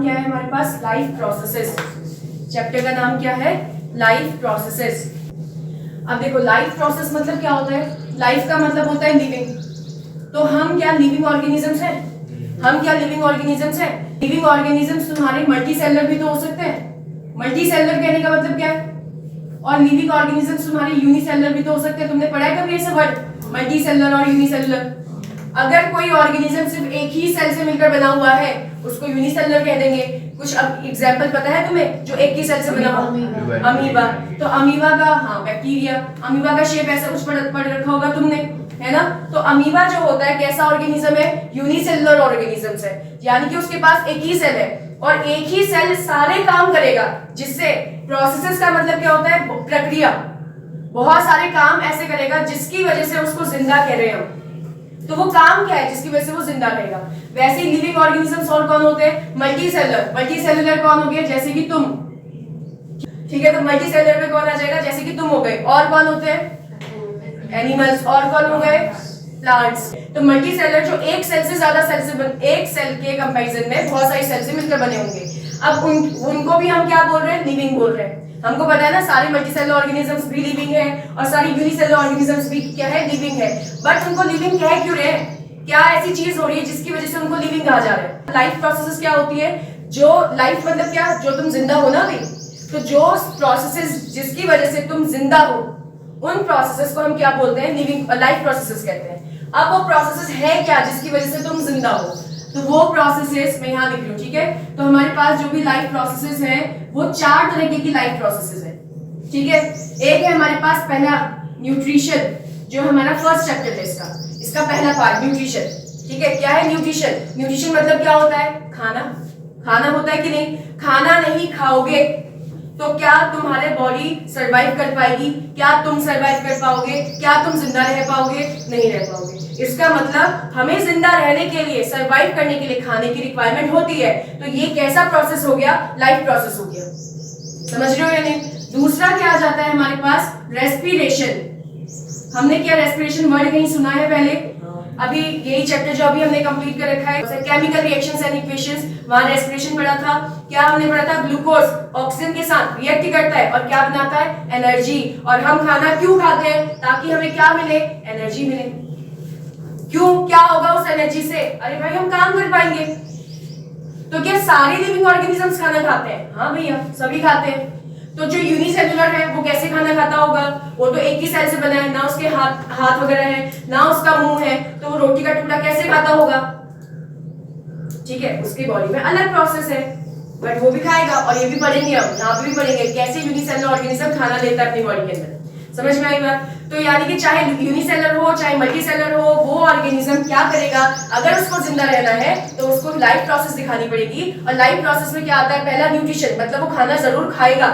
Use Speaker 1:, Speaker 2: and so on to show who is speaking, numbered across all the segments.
Speaker 1: क्या है हमारे पास? Life processes. चैप्टर का नाम क्या है? Life processes. अब देखो लाइफ प्रोसेस मतलब क्या होता है? लाइफ का मतलब होता है लिविंग। तो हम क्या लिविंग ऑर्गेनिजम्स हैं? हम क्या लिविंग ऑर्गेनिजम्स हैं? लिविंग ऑर्गेनिजम्स तुम्हारे मल्टी सेलुलर भी तो हो सकते हैं। मल्टी सेलुलर कहने का मतलब क्या है? और लिविंग ऑर्गेनिजम्स तुम्हारे यूनिसेलुलर भी तो हो सकते हैं। तुमने पढ़ा है कभी ऐसे वर्ड मल्टी सेलुलर और यूनिसेलुलर? अगर कोई ऑर्गेनिज्म सिर्फ एक ही सेल से मिलकर बना हुआ है उसको यूनिसेलुलर कह देंगे। कुछ अब एग्जांपल पता है तुम्हें जो एक ही सेल से बना हुआ? अमीबा। तो अमीबा का बैक्टीरिया, अमीबा का शेप ऐसा कुछ पढ़ रखा होगा तुमने, है ना? तो अमीबा जो होता है कैसा ऑर्गेनिज्म है? यूनिसेलुलर ऑर्गेनिजम्स है, यानी कि उसके पास एक ही सेल है और एक ही सेल सारे काम करेगा। जिससे प्रोसेसेस का मतलब क्या होता है? प्रक्रिया। बहुत सारे काम ऐसे करेगा जिसकी वजह से उसको जिंदा कह रहे हैं हम। तो वो काम क्या है जिसकी वजह से वो जिंदा रहेगा? वैसे ही लिविंग ऑर्गेनिजम्स और कौन होते हैं? Multi cellular. मल्टी सेलुलर कौन हो गए? जैसे कि तुम, ठीक है? तो मल्टी सेलुलर में कौन आ जाएगा? जैसे कि तुम हो गए। और कौन होते हैं? एनिमल्स। और कौन हो गए? प्लांट्स। तो मल्टी सेलुलर जो एक सेल से ज्यादा सेल से एक सेल के कंपैरिजन में बहुत सारी सेल से मिलकर बने होंगे। अब उनको भी हम क्या बोल रहे हैं? लिविंग बोल रहे हैं। हमको पता है ना सारे मल्टीसेलुलर ऑर्गेनिजम्स भी लिविंग है और सारी यूनिसेलुलर ऑर्गेनिजम्स भी क्या है? लिविंग है। बट उनको लिविंग कह क्यों रहे हैं? क्या ऐसी चीज हो रही है जिसकी वजह से उनको लिविंग कहा जा रहा है? लाइफ प्रोसेसेस क्या होती है? जो लाइफ मतलब क्या? जो तुम जिंदा हो ना भी, तो जो प्रोसेसेस जिसकी वजह से तुम जिंदा हो उन प्रोसेसेस को हम क्या बोलते हैं? लिविंग लाइफ प्रोसेसेस कहते हैं। अब वो प्रोसेसेस है क्या जिसकी वजह से तुम जिंदा हो? तो वो प्रोसेसेस मैं यहाँ लिख रही हूँ, ठीक है? तो हमारे पास जो भी लाइफ प्रोसेसेस हैं वो 4 तरह की लाइफ प्रोसेसेस हैं, ठीक है? एक है हमारे पास पहला न्यूट्रिशन, जो हमारा फर्स्ट चैप्टर है इसका पहला पार्ट न्यूट्रिशन, ठीक है? क्या है न्यूट्रिशन? न्यूट्रिशन मतलब क्या होता है? खाना। खाना होता है कि नहीं? खाना नहीं खाओगे तो क्या तुम्हारे बॉडी सरवाइव कर पाएगी? क्या तुम सरवाइव कर पाओगे? क्या तुम जिंदा रह पाओगे? नहीं रह पाओगे। इसका मतलब हमें जिंदा रहने के लिए, सरवाइव करने के लिए खाने की रिक्वायरमेंट होती है। तो ये कैसा प्रोसेस हो गया? लाइफ प्रोसेस हो गया। समझ रहे हो या नहीं? दूसरा क्या आ जाता है हमारे पास? रेस्पिरेशन। हमने क्या रेस्पिरेशन वर्ड कहीं सुना है पहले? अभी यही चैप्टर जो अभी हमने कंप्लीट कर रखा है केमिकल रिएक्शंस एंड इक्वेशंस, वहां रेस्पिरेशन पढ़ा था। क्या हमने पढ़ा था? ग्लूकोज ऑक्सीजन के साथ रिएक्ट करता है और क्या बनाता है? एनर्जी। और हम खाना क्यों खाते हैं? ताकि हमें क्या मिले? एनर्जी मिले। क्यों? क्या होगा उस एनर्जी से? अरे भाई हम काम कर पाएंगे। तो क्या सारे लिविंग ऑर्गेनिजम्स खाना खाते हैं? हाँ भैया सभी खाते हैं। तो जो यूनिसेलुलर है वो कैसे खाना खाता होगा? वो तो एक ही सेल से बना है, ना उसके हाथ वगैरह है, ना उसका मुंह है, तो वो रोटी का टुकड़ा कैसे खाता होगा? ठीक है, उसकी बॉडी में अलग प्रोसेस है, बट वो भी खाएगा। और ये भी पढ़ेंगे, हम यहाँ पे भी पढ़ेंगे कैसे यूनिसेलुलर ऑर्गेनिज्म खाना लेता है अपनी बॉडी के अंदर। समझ में आई बात? तो यानी कि चाहे यूनिसेलुलर हो चाहे मल्टीसेलुलर हो, वो ऑर्गेनिज्म क्या करेगा? अगर उसको जिंदा रहना है तो उसको लाइफ प्रोसेस दिखानी पड़ेगी। और लाइफ प्रोसेस में क्या आता है? पहला न्यूट्रिशन, मतलब वो खाना जरूर खाएगा,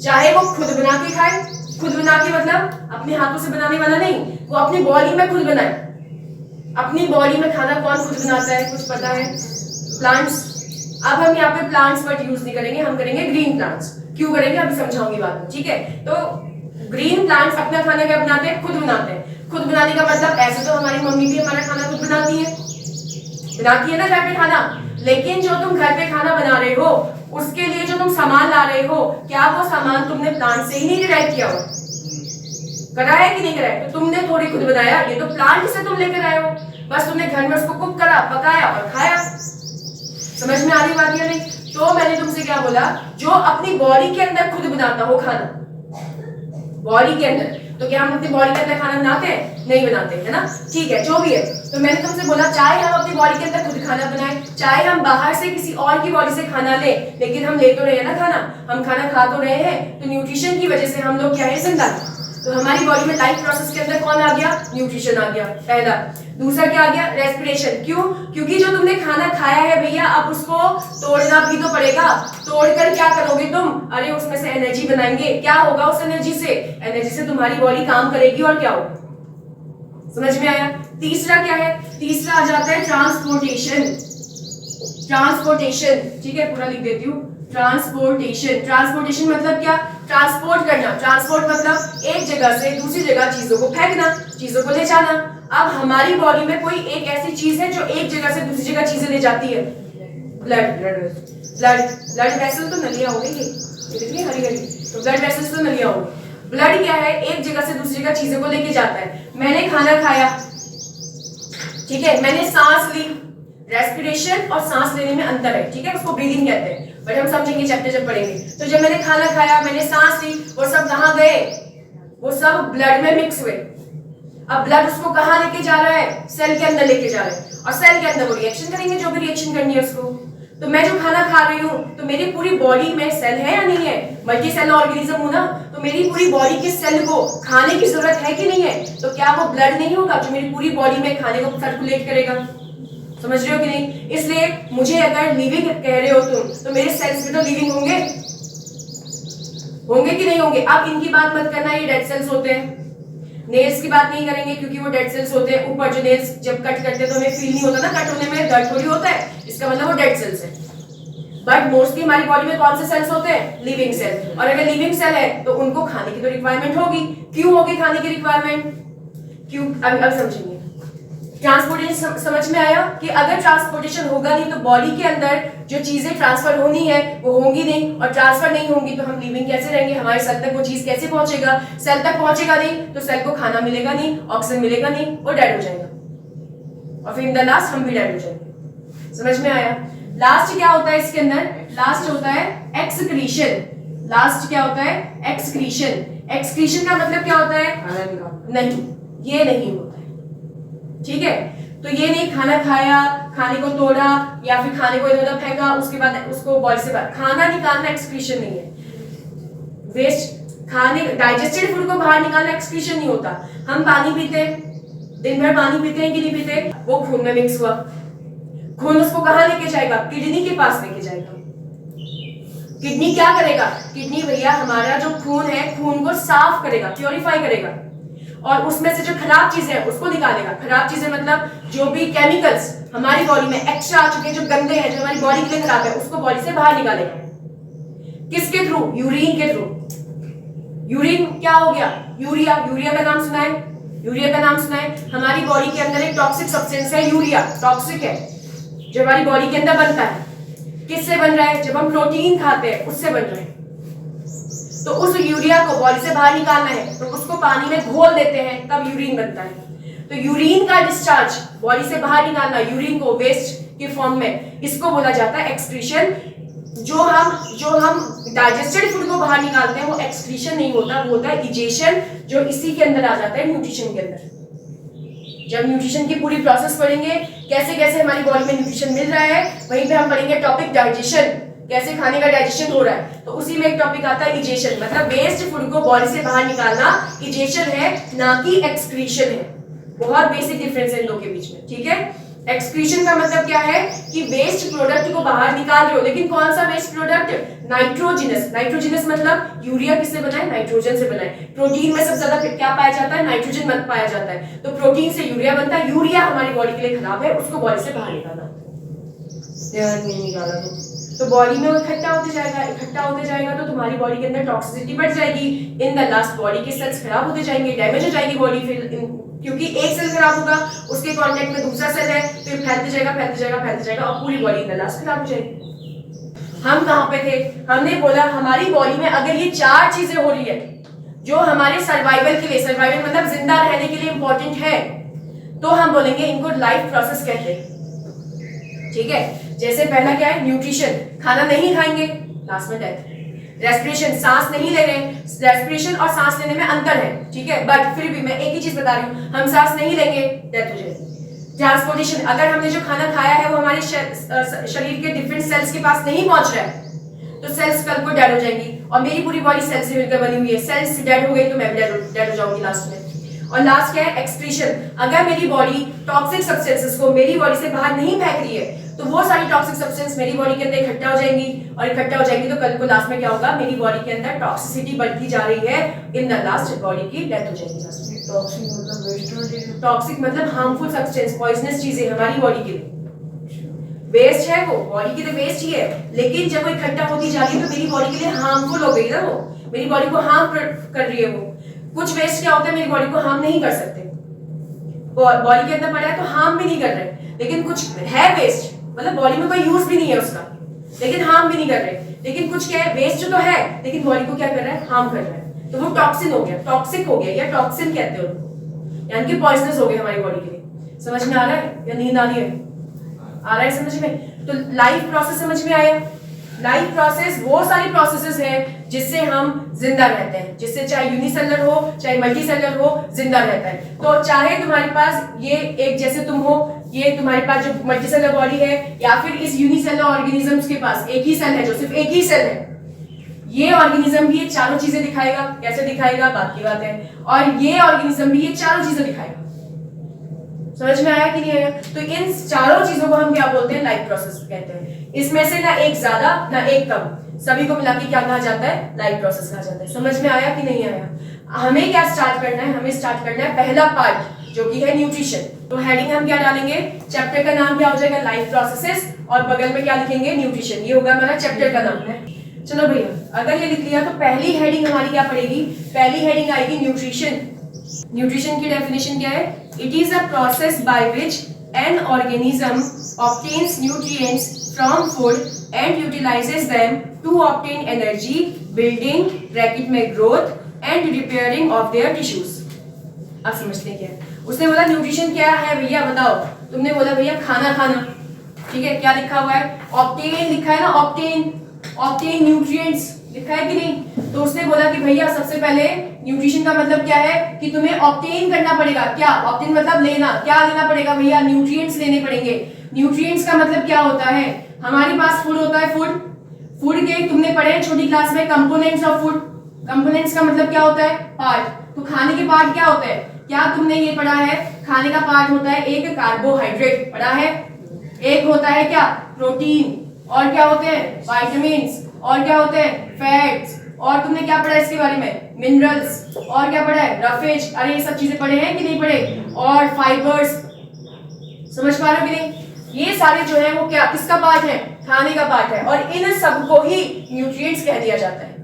Speaker 1: चाहे वो खुद बना के खाए। खुद बना के मतलब अपने हाथों से बनाने वाला नहीं, वो अपनी बॉडी में खुद बनाए। अपनी बॉडी में खाना कौन खुद बनाता है? कुछ पता है? प्लांट्स। अब हम यहाँ पे प्लांट्स वर्ड यूज नहीं करेंगे, हम करेंगे ग्रीन प्लांट्स। क्यों करेंगे अभी समझाऊंगी बात में, ठीक है? तो ग्रीन प्लांट्स अपना खाना क्या बनाते हैं? खुद बनाते हैं। खुद बनाने का मतलब ऐसे तो हमारी मम्मी भी हमारा खाना खुद बनाती है ना घर पे खाना। लेकिन जो तुम घर पे खाना बना रहे हो उसके लिए जो तुम सामान ला रहे हो, क्या वो सामान तुमने प्लांट से ही नहीं डिराइव किया हो? कराया कि नहीं कराया? तो तुमने थोड़ी खुद बनाया, ये तो प्लांट से तुम लेकर आए हो। बस तुमने घर में उसको कुक करा, पकाया और खाया। समझ में आ रही बात या नहीं? तो मैंने तुमसे क्या बोला? जो अपनी बॉडी के अंदर खुद बनाता हो खाना, बॉडी के अंदर। तो क्या हम अपनी बॉडी के अंदर खाना बनाते हैं? नहीं बनाते, है ना? ठीक है, जो भी है। तो मैंने तुमसे बोला चाहे हम अपनी बॉडी के अंदर खुद खाना बनाएं, चाहे हम बाहर से किसी और की बॉडी से खाना लें, लेकिन हम ले तो रहे हैं ना खाना, हम खाना खा तो रहे हैं। तो न्यूट्रिशन की वजह से हम लोग क्या है? जिंदा। तो हमारी बॉडी में लाइफ प्रोसेस के अंदर कौन आ गया? न्यूट्रिशन आ गया, पहला। दूसरा क्या आ गया? रेस्पिरेशन। क्यों? क्योंकि जो तुमने खाना खाया है भैया, अब उसको तोड़ना भी तो पड़ेगा। तोड़कर क्या करोगे तुम? अरे उसमें से एनर्जी बनाएंगे। क्या होगा उस एनर्जी से? एनर्जी से तुम्हारी बॉडी काम करेगी और क्या होगा? समझ में आया? तीसरा क्या है? तीसरा आ जाता है ट्रांसपोर्टेशन। ट्रांसपोर्टेशन, ठीक है, पूरा लिख देती हूँ। ट्रांसपोर्टेशन। ट्रांसपोर्टेशन मतलब क्या? ट्रांसपोर्ट करना। ट्रांसपोर्ट मतलब एक जगह से दूसरी जगह चीजों को फेंकना, चीजों को ले जाना। अब हमारी बॉडी में कोई एक ऐसी चीज है जो एक जगह से दूसरी जगह चीजें ले जाती है? ब्लड ब्लड वेसल तो नलियां हो गई, ये देखिए हरी हरी, तो ब्लड वेसल्स तो नलियां हो गई। ब्लड क्या है, एक जगह से दूसरी जगह चीजों को लेके जाता है। मैंने खाना खाया, ठीक है, मैंने सांस ली, रेस्पिरेशन और सांस लेने में अंतर है, ठीक है, उसको ब्रीदिंग कहते हैं, बट हम समझेंगे चैप्टर जब पढ़ेंगे। तो जब मैंने खाना खाया, मैंने सांस ली, वो सब कहाँ गए, वो सब ब्लड में मिक्स हुए। अब ब्लड उसको कहाँ लेके जा रहा है, सेल के अंदर लेके जा रहा है, और सेल के अंदर वो रिएक्शन करेंगे, जो भी रिएक्शन करनी है उसको। तो मैं जो खाना खा रही हूँ, तो मेरी पूरी बॉडी में सेल है या नहीं है, मल्टी सेल ऑर्गेनिज्म हूं ना, तो मेरी पूरी बॉडी के सेल को खाने की जरूरत है कि नहीं है, तो क्या वो ब्लड नहीं होगा जो मेरी पूरी बॉडी में खाने को सर्कुलेट करेगा? समझ रहे हो कि नहीं? इसलिए मुझे अगर लिविंग कह रहे हो तुम, तो मेरे सेल्स भी तो लिविंग होंगे, होंगे कि नहीं होंगे? अब इनकी बात मत करना, ये डेड सेल्स होते हैं। नेल्स की बात नहीं करेंगे क्योंकि वो डेड सेल्स होते हैं। ऊपर जो नेल्स जब कट करते हैं तो हमें फील नहीं होता ना, कट होने में दर्द थोड़ी होता है, इसका मतलब वो डेड सेल्स है। बट मोस्टली हमारी बॉडी में कौन से सेल्स होते हैं? Living cell. और अगर लिविंग सेल है तो उनको खाने की तो रिक्वायरमेंट होगी। क्यों होगी खाने की रिक्वायरमेंट? क्यों? अब समझेंगे। ट्रांसपोर्टेशन समझ में आया कि अगर ट्रांसपोर्टेशन होगा नहीं तो बॉडी के अंदर जो चीजें ट्रांसफर होनी है वो होंगी नहीं, और ट्रांसफर नहीं होंगी तो हम लिविंग कैसे रहेंगे? हमारे सेल तक वो चीज कैसे पहुंचेगा? सेल तक पहुंचेगा नहीं तो सेल को खाना मिलेगा नहीं, ऑक्सीजन मिलेगा नहीं, वो डेड हो जाएगा, और फिर इन द लास्ट हम भी डेड हो जाएंगे। समझ में आया? लास्ट क्या होता है इसके अंदर? लास्ट होता है एक्सक्रीशन। लास्ट क्या होता है? एक्सक्रीशन। एक्सक्रीशन का मतलब क्या होता है? नहीं, ये नहीं होता है, ठीक है? तो ये नहीं खाना खाया, खाने को तोड़ा या फिर खाने को इधर-उधर फेंका, उसके बाद उसको बॉडी से बाहर खाना निकालना एक्सक्रीशन नहीं है। वेस्ट खाने, डाइजेस्टेड फूड को बाहर निकालना एक्सक्रीशन नहीं होता। हम पानी पीते, दिन भर पानी पीते हैं कि नहीं पीते? वो खून में मिक्स हुआ, खून उसको कहां लेके जाएगा? किडनी के पास लेके जाएगा। किडनी क्या करेगा? किडनी भैया हमारा जो खून है, खून को साफ करेगा, प्योरीफाई करेगा, और उसमें से जो खराब चीजें हैं उसको निकालेगा। खराब चीजें मतलब जो भी केमिकल्स हमारी बॉडी में एक्स्ट्रा आ चुके हैं, जो गंदे हैं, जो हमारी बॉडी के लिए खराब है, उसको बॉडी से बाहर निकालेगा। किसके थ्रू? यूरिन के थ्रू। यूरिन क्या हो गया? यूरिया। यूरिया का नाम सुना है? यूरिया का नाम सुना है? हमारी बॉडी के अंदर एक टॉक्सिक सब्सटेंस है यूरिया, टॉक्सिक है, जो हमारी बॉडी के अंदर बनता है। किससे बन रहा है? जब हम प्रोटीन खाते हैं उससे बन रहा है। तो उस यूरिया को बॉडी से बाहर निकालना है तो उसको पानी में घोल देते हैं, तब यूरिन बनता है। तो यूरिन का डिस्चार्ज बॉडी से बाहर निकालना, यूरिन को वेस्ट के फॉर्म में, इसको बोला जाता है एक्सक्रीशन। जो हम डाइजेस्टेड फूड को बाहर निकालते हैं वो एक्सक्रीशन नहीं होता, वो होता है इजेशन, जो इसी के अंदर आ जाता है, न्यूट्रिशन के अंदर। जब न्यूट्रिशन की पूरी प्रोसेस पढ़ेंगे, कैसे कैसे हमारी बॉडी में न्यूट्रिशन मिल रहा है, वहीं पे हम पढ़ेंगे टॉपिक डाइजेशन, कैसे खाने का डाइजेशन हो रहा है। तो उसी में एक टॉपिक आता है इजेशन, मतलब वेस्ट फूड को बॉडी से बाहर निकालना इजेशन है, ना कि एक्सक्रीशन है। बहुत बेसिक डिफरेंस है इन दोनों के बीच में, ठीक है? एक्सक्रीशन का मतलब क्या है कि वेस्ट प्रोडक्ट को बाहर निकाल रहे हो, लेकिन कौन सा वेस्ट प्रोडक्ट? नाइट्रोजनस। नाइट्रोजनस मतलब यूरिया किससे बना है? नाइट्रोजन से बना है। प्रोटीन में सबसे ज्यादा क्या पाया जाता है? नाइट्रोजन मत पाया जाता है, तो प्रोटीन से यूरिया बनता है। यूरिया हमारी बॉडी के लिए खराब है, उसको बॉडी से बाहर निकालना, नहीं निकाला तो बॉडी में वो इकट्ठा होते जाएगा, इकट्ठा होते जाएगा तो तुम्हारी बॉडी के अंदर टॉक्सिसिटी बढ़ जाएगी। इन द लास्ट बॉडी के सेल्स खराब होते जाएंगे, डैमेज हो जाएगी बॉडी, फिर क्योंकि एक सेल खराब होगा, उसके कांटेक्ट में दूसरा सेल है, फिर फैलते जाएगा फैलते जाएगा फैलते जाएगा, और पूरी बॉडी इन द लास्ट खराब हो जाएगी। हम कहां पे थे? हमने बोला हमारी बॉडी में अगर ये चार चीजें हो रही है जो हमारे सर्वाइवल के लिए, सर्वाइवल मतलब जिंदा रहने के लिए इंपॉर्टेंट है, तो हम बोलेंगे इनको लाइफ प्रोसेस कहते हैं, ठीक है? जैसे पहला क्या है? न्यूट्रिशन, खाना नहीं खाएंगे, लास्ट में डेथ। रेस्पिरेशन, सांस नहीं ले रहे, रेस्पिरेशन और सांस लेने में अंतर है, ठीक है? बट फिर भी मैं एक ही चीज बता रही हूँ, हम सांस नहीं लेंगे, डेथ हो जाएगी। ट्रांसपोर्टेशन, अगर हमने जो खाना खाया है वो हमारे शरीर के डिफरेंट सेल्स के पास नहीं पहुंच रहा है तो सेल्स कल को डेड हो जाएंगी, और मेरी पूरी बॉडी सेल्स से मिलकर बनी हुई है, सेल्स डेड हो गई तो मैं भी डेड हो जाऊंगी लास्ट में। और लास्ट क्या है? एक्सक्रीशन, अगर मेरी बॉडी टॉक्सिक सब्सटेंसेस को मेरी बॉडी से बाहर नहीं फेंक रही है तो वो सारी टॉक्सिक सब्सटेंस मेरी बॉडी के अंदर इकट्ठा हो जाएंगी, और इकट्ठा हो जाएंगी तो कल को लास्ट में क्या होगा? मेरी बॉडी के अंदर टॉक्सिसिटी बढ़ती जा रही है, इन द लास्ट बॉडी की डेथ हो जाएगी लास्ट में।
Speaker 2: टॉक्सिक मतलब वेस्ट,
Speaker 1: टॉक्सिक मतलब हार्मफुल सब्सटेंस, पॉइजनस चीजें हमारी बॉडी के लिए। वेस्ट है वो, बॉडी के लिए वेस्ट ही है, लेकिन जब वो इकट्ठा होती जा रही है तो मेरी बॉडी के लिए हार्मफुल हो गई ना, वो मेरी बॉडी को हार्म कर रही है। वो कुछ वेस्ट क्या होता है, मेरी बॉडी को हार्म नहीं कर सकते, बॉडी के अंदर पड़ा है तो हार्म भी नहीं कर रहे, लेकिन कुछ है वेस्ट, मतलब बॉडी में कोई यूज भी नहीं है उसका, लेकिन हार्म भी नहीं कर रहे, लेकिन कुछ क्या है, वेस्ट तो है लेकिन बॉडी को क्या कर रहा है, हार्म कर रहा है, तो वो टॉक्सिन हो गया, टॉक्सिक हो गया, या टॉक्सिन कहते हो, यानी कि पॉइजनस हो गया हमारी बॉडी के लिए। समझ में आ रहा है या नींद आ रही है? आ रहा है समझ में? तो लाइफ प्रोसेस समझ में आया। लाइफ प्रोसेस वो सारी प्रोसेसेस हैं जिससे हम जिंदा रहते हैं, जिससे चाहे यूनिसेलुलर हो चाहे मल्टीसेलुलर हो, जिंदा रहता है। तो चाहे तुम्हारे पास ये एक जैसे तुम हो, ये तुम्हारे पास जो मल्टीसेलुलर बॉडी है, या फिर इस यूनिसेलुलर ऑर्गेनिजम्स के पास एक ही सेल है, जो सिर्फ एक ही सेल है, ये ऑर्गेनिज्म भी ये चारों चीजें दिखाएगा। कैसे दिखाएगा, बात की बात है। और ये ऑर्गेनिज्म भी ये चारों चीजें दिखाएगा। समझ में आया कि नहीं आया? तो इन चारों चीजों को हम क्या बोलते हैं, लाइफ प्रोसेस कहते हैं। इसमें से ना एक ज्यादा ना एक कम, सभी को मिला के क्या कहा जाता है, लाइफ प्रोसेस कहा जाता है। समझ में आया कि नहीं आया? हमें क्या स्टार्ट करना है, हमें स्टार्ट करना है पहला पार्ट जो कि है न्यूट्रिशन। तो हेडिंग हम क्या डालेंगे, चैप्टर का नाम क्या हो जाएगा, लाइफ प्रोसेसेस, और बगल में क्या लिखेंगे, न्यूट्रिशन। ये होगा हमारा चैप्टर का नाम है। चलो भैया, अगर ये लिख लिया तो पहली हेडिंग हमारी क्या पड़ेगी, पहली हेडिंग आएगी न्यूट्रिशन। न्यूट्रिशन की डेफिनेशन क्या है, it is a process by which an organism obtains nutrients from food and utilises them to obtain energy, building bracket में growth and repairing of their tissues. आप समझते हैं क्या है? उसने बोला न्यूट्रिशन क्या है भैया बताओ, तुमने बोला भैया खाना खाना, ठीक है, क्या लिखा हुआ है, ऑब्टेन लिखा है ना, ऑब्टेन, ऑब्टेन न्यूट्रिएंट्स लिखा है कि नहीं? तो उसने बोला कि भैया सबसे पहले न्यूट्रिशन का मतलब क्या है कि तुम्हें ऑब्टेन करना पड़ेगा। क्या ऑब्टेन मतलब लेना, क्या लेना पड़ेगा भैया, न्यूट्रिएंट्स लेने पड़ेंगे। न्यूट्रिएंट्स का मतलब क्या होता है, हमारे पास फूड होता है, फूड, फूड के तुमने पढ़े हैं छोटी क्लास में कंपोनेंट्स ऑफ फूड। कंपोनेंट्स का मतलब क्या होता है, पार्ट। तो खाने के पार्ट क्या होते हैं, क्या तुमने ये पढ़ा है, खाने का पार्ट होता है एक कार्बोहाइड्रेट, पढ़ा है, एक होता है क्या प्रोटीन, और क्या होते हैं विटामिन्स, और क्या होते हैं फैट्स, और तुमने क्या पढ़ा इसके बारे में, मिनरल्स, और क्या पढ़ा है रफेज, अरे ये सब चीजें पढ़े हैं कि नहीं पढ़े, और फाइबर्स। समझ पा रहे हो कि नहीं? ये सारे जो है वो क्या, किसका पार्ट है, खाने का पार्ट है, और इन सबको ही न्यूट्रिएंट्स कह दिया जाता है।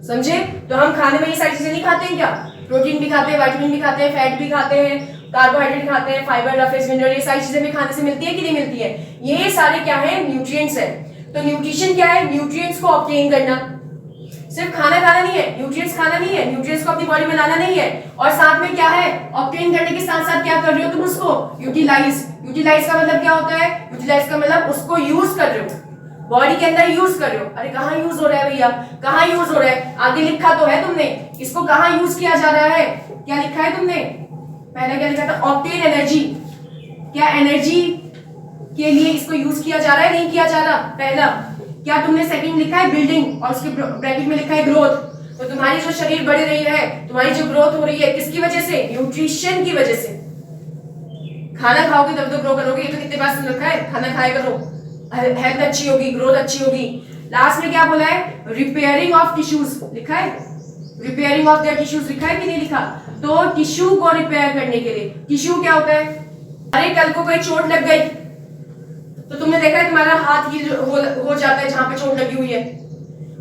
Speaker 1: समझे? तो हम खाने में ये सारी चीजें नहीं खाते हैं क्या, प्रोटीन भी खाते हैं, विटामिन भी खाते हैं, फैट भी खाते हैं, कार्बोहाइड्रेट खाते हैं, फाइबर, रफेज, मिनरल, ये सारी चीजें भी खाने से मिलती है कि नहीं मिलती है? ये सारे क्या है, न्यूट्रिएंट्स है। तो न्यूट्रिशन क्या है, न्यूट्रिएंट्स को ऑब्टेन करना। सिर्फ खाना खाना नहीं है, न्यूट्रिएंट्स खाना नहीं है, न्यूट्रिएंट्स को अपनी बॉडी में लाना नहीं है, और साथ में क्या है, ऑब्टेन करने के साथ साथ क्या कर रहे हो तुम, उसको यूटिलाइज। यूटिलाइज का मतलब क्या होता है, यूटिलाइज का मतलब उसको यूज कर रहे हो, बॉडी के अंदर यूज कर रहे हो। अरे कहाँ यूज हो रहा है भैया, कहाँ यूज हो रहा है, आगे लिखा तो है तुमने, इसको कहाँ यूज किया जा रहा है, क्या लिखा है तुमने, पहले क्या लिखा था, ऑब्टेन एनर्जी। क्या एनर्जी के लिए इसको यूज किया जा रहा है, नहीं किया जा रहा, पहला। क्या तुमने सेकंड लिखा है बिल्डिंग, और उसके ब्रैकेट में लिखा है ग्रोथ। तो तुम्हारी जो शरीर बढ़ रही है, तुम्हारी जो ग्रोथ हो रही है, किसकी वजह से, न्यूट्रिशन की वजह से। खाना खाओगे तब तो ग्रो करोगे, ये तो कितने बार सुन रखा है, खाना खाया करो, हेल्थ अच्छी होगी, ग्रोथ अच्छी होगी। लास्ट में क्या बोला है, रिपेयरिंग ऑफ टिश्यूज लिखा है, रिपेयरिंग ऑफ देयर टिश्यूज लिखा है कि नहीं लिखा? तो टिश्यू को रिपेयर करने के लिए, टिश्यू क्या होता है, अरे कल को कोई चोट लग गई तो तुमने देखा है तुम्हारा हाथ हील हो जाता है, जहां पे चोट लगी हुई है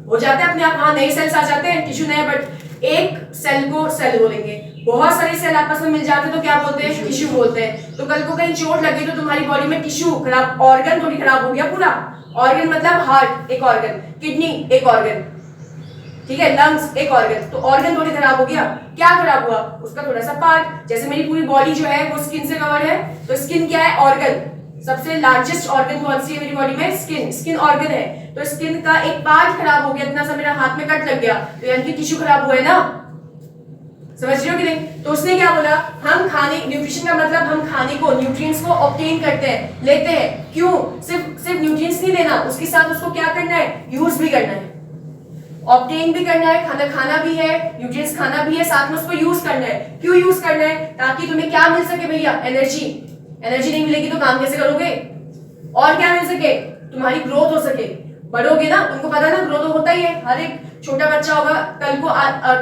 Speaker 1: हो जाता है अपने आप, वहां नए सेल्स आ जाते हैं, टिश्यू नया, बट एक सेल को सेल बोलेंगे, बहुत सारे सेल आपस में मिल जाते हैं तो क्या बोलते हैं, टिश्यू बोलते हैं। तो कल को कहीं चोट लगी तो तुम्हारी बॉडी में टिश्यू खराब, ऑर्गन थोड़ी खराब हो गया पूरा। ऑर्गन मतलब हार्ट एक ऑर्गन, किडनी एक ऑर्गन, ठीक है, लंग्स एक ऑर्गन, तो ऑर्गन थोड़ी खराब हो गया। क्या खराब हुआ, उसका थोड़ा सा पार्ट। जैसे मेरी पूरी बॉडी जो है वो स्किन से कवर्ड है, तो स्किन क्या है, ऑर्गन। सबसे लार्जेस्ट ऑर्गन कौन सी है मेरी बॉडी में, स्किन, स्किन ऑर्गन है। तो स्किन का एक पार्ट खराब हो गया, इतना सा मेरा हाथ में कट लग गया, तो यानी कि टिश्यू खराब हुआ है ना, समझ रहे हो कि नहीं? तो उसने क्या बोला, हम खाने, न्यूट्रिशन का मतलब हम खाने को, न्यूट्रिएंट्स को ऑब्टेन करते हैं, लेते हैं। क्यों? सिर्फ न्यूट्रिएंट्स नहीं लेना, उसके साथ उसको क्या करना है, यूज भी करना है, ऑब्टेन भी करना है, खाना खाना भी है, न्यूट्रिएंट्स खाना भी है, साथ में उसको यूज करना है। क्यों यूज करना है? ताकि तुम्हें क्या मिल सके भैया, एनर्जी। एनर्जी नहीं मिलेगी तो काम कैसे करोगे, और क्या मिल सके, तुम्हारी ग्रोथ हो सके, बढ़ोगे ना, तुमको पता है ना ग्रोथ होता ही है, हर एक छोटा बच्चा होगा कल को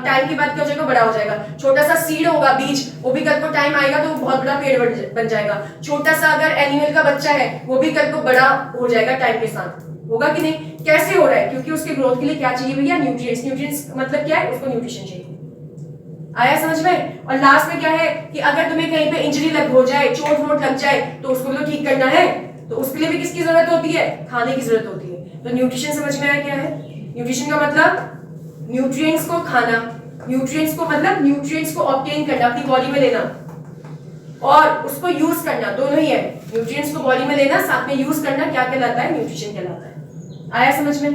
Speaker 1: टाइम के बाद क्या हो जाएगा, बड़ा हो जाएगा। छोटा सा सीड होगा, बीज, वो भी कल को टाइम आएगा तो बहुत बड़ा पेड़ बन जाएगा। छोटा सा अगर एनिमल का बच्चा है वो भी कल को बड़ा हो जाएगा टाइम के साथ, होगा कि नहीं? कैसे हो रहा है? क्योंकि उसके ग्रोथ के लिए क्या चाहिए भैया, न्यूट्रिएंट्स। न्यूट्रिएंट्स मतलब क्या है, उसको न्यूट्रिशन चाहिए। आया समझ में? और लास्ट में क्या है कि अगर तुम्हें कहीं पे इंजरी हो जाए, चोट वोट लग जाए तो उसको भी तो ठीक करना है, तो उसके लिए भी किसकी जरूरत होती है? खाने की जरूरत होती है। तो न्यूट्रिशन समझ में आया क्या है? न्यूट्रिशन का मतलब न्यूट्रिएंट्स को खाना, न्यूट्रिएंट्स को मतलब न्यूट्रिएंट्स को ऑब्टेन करना, अपनी बॉडी में लेना और उसको यूज करना, दोनों ही है। न्यूट्रिएंट्स को बॉडी में लेना, साथ में यूज करना, क्या कहलाता है? न्यूट्रिशन कहलाता है। आया समझ में?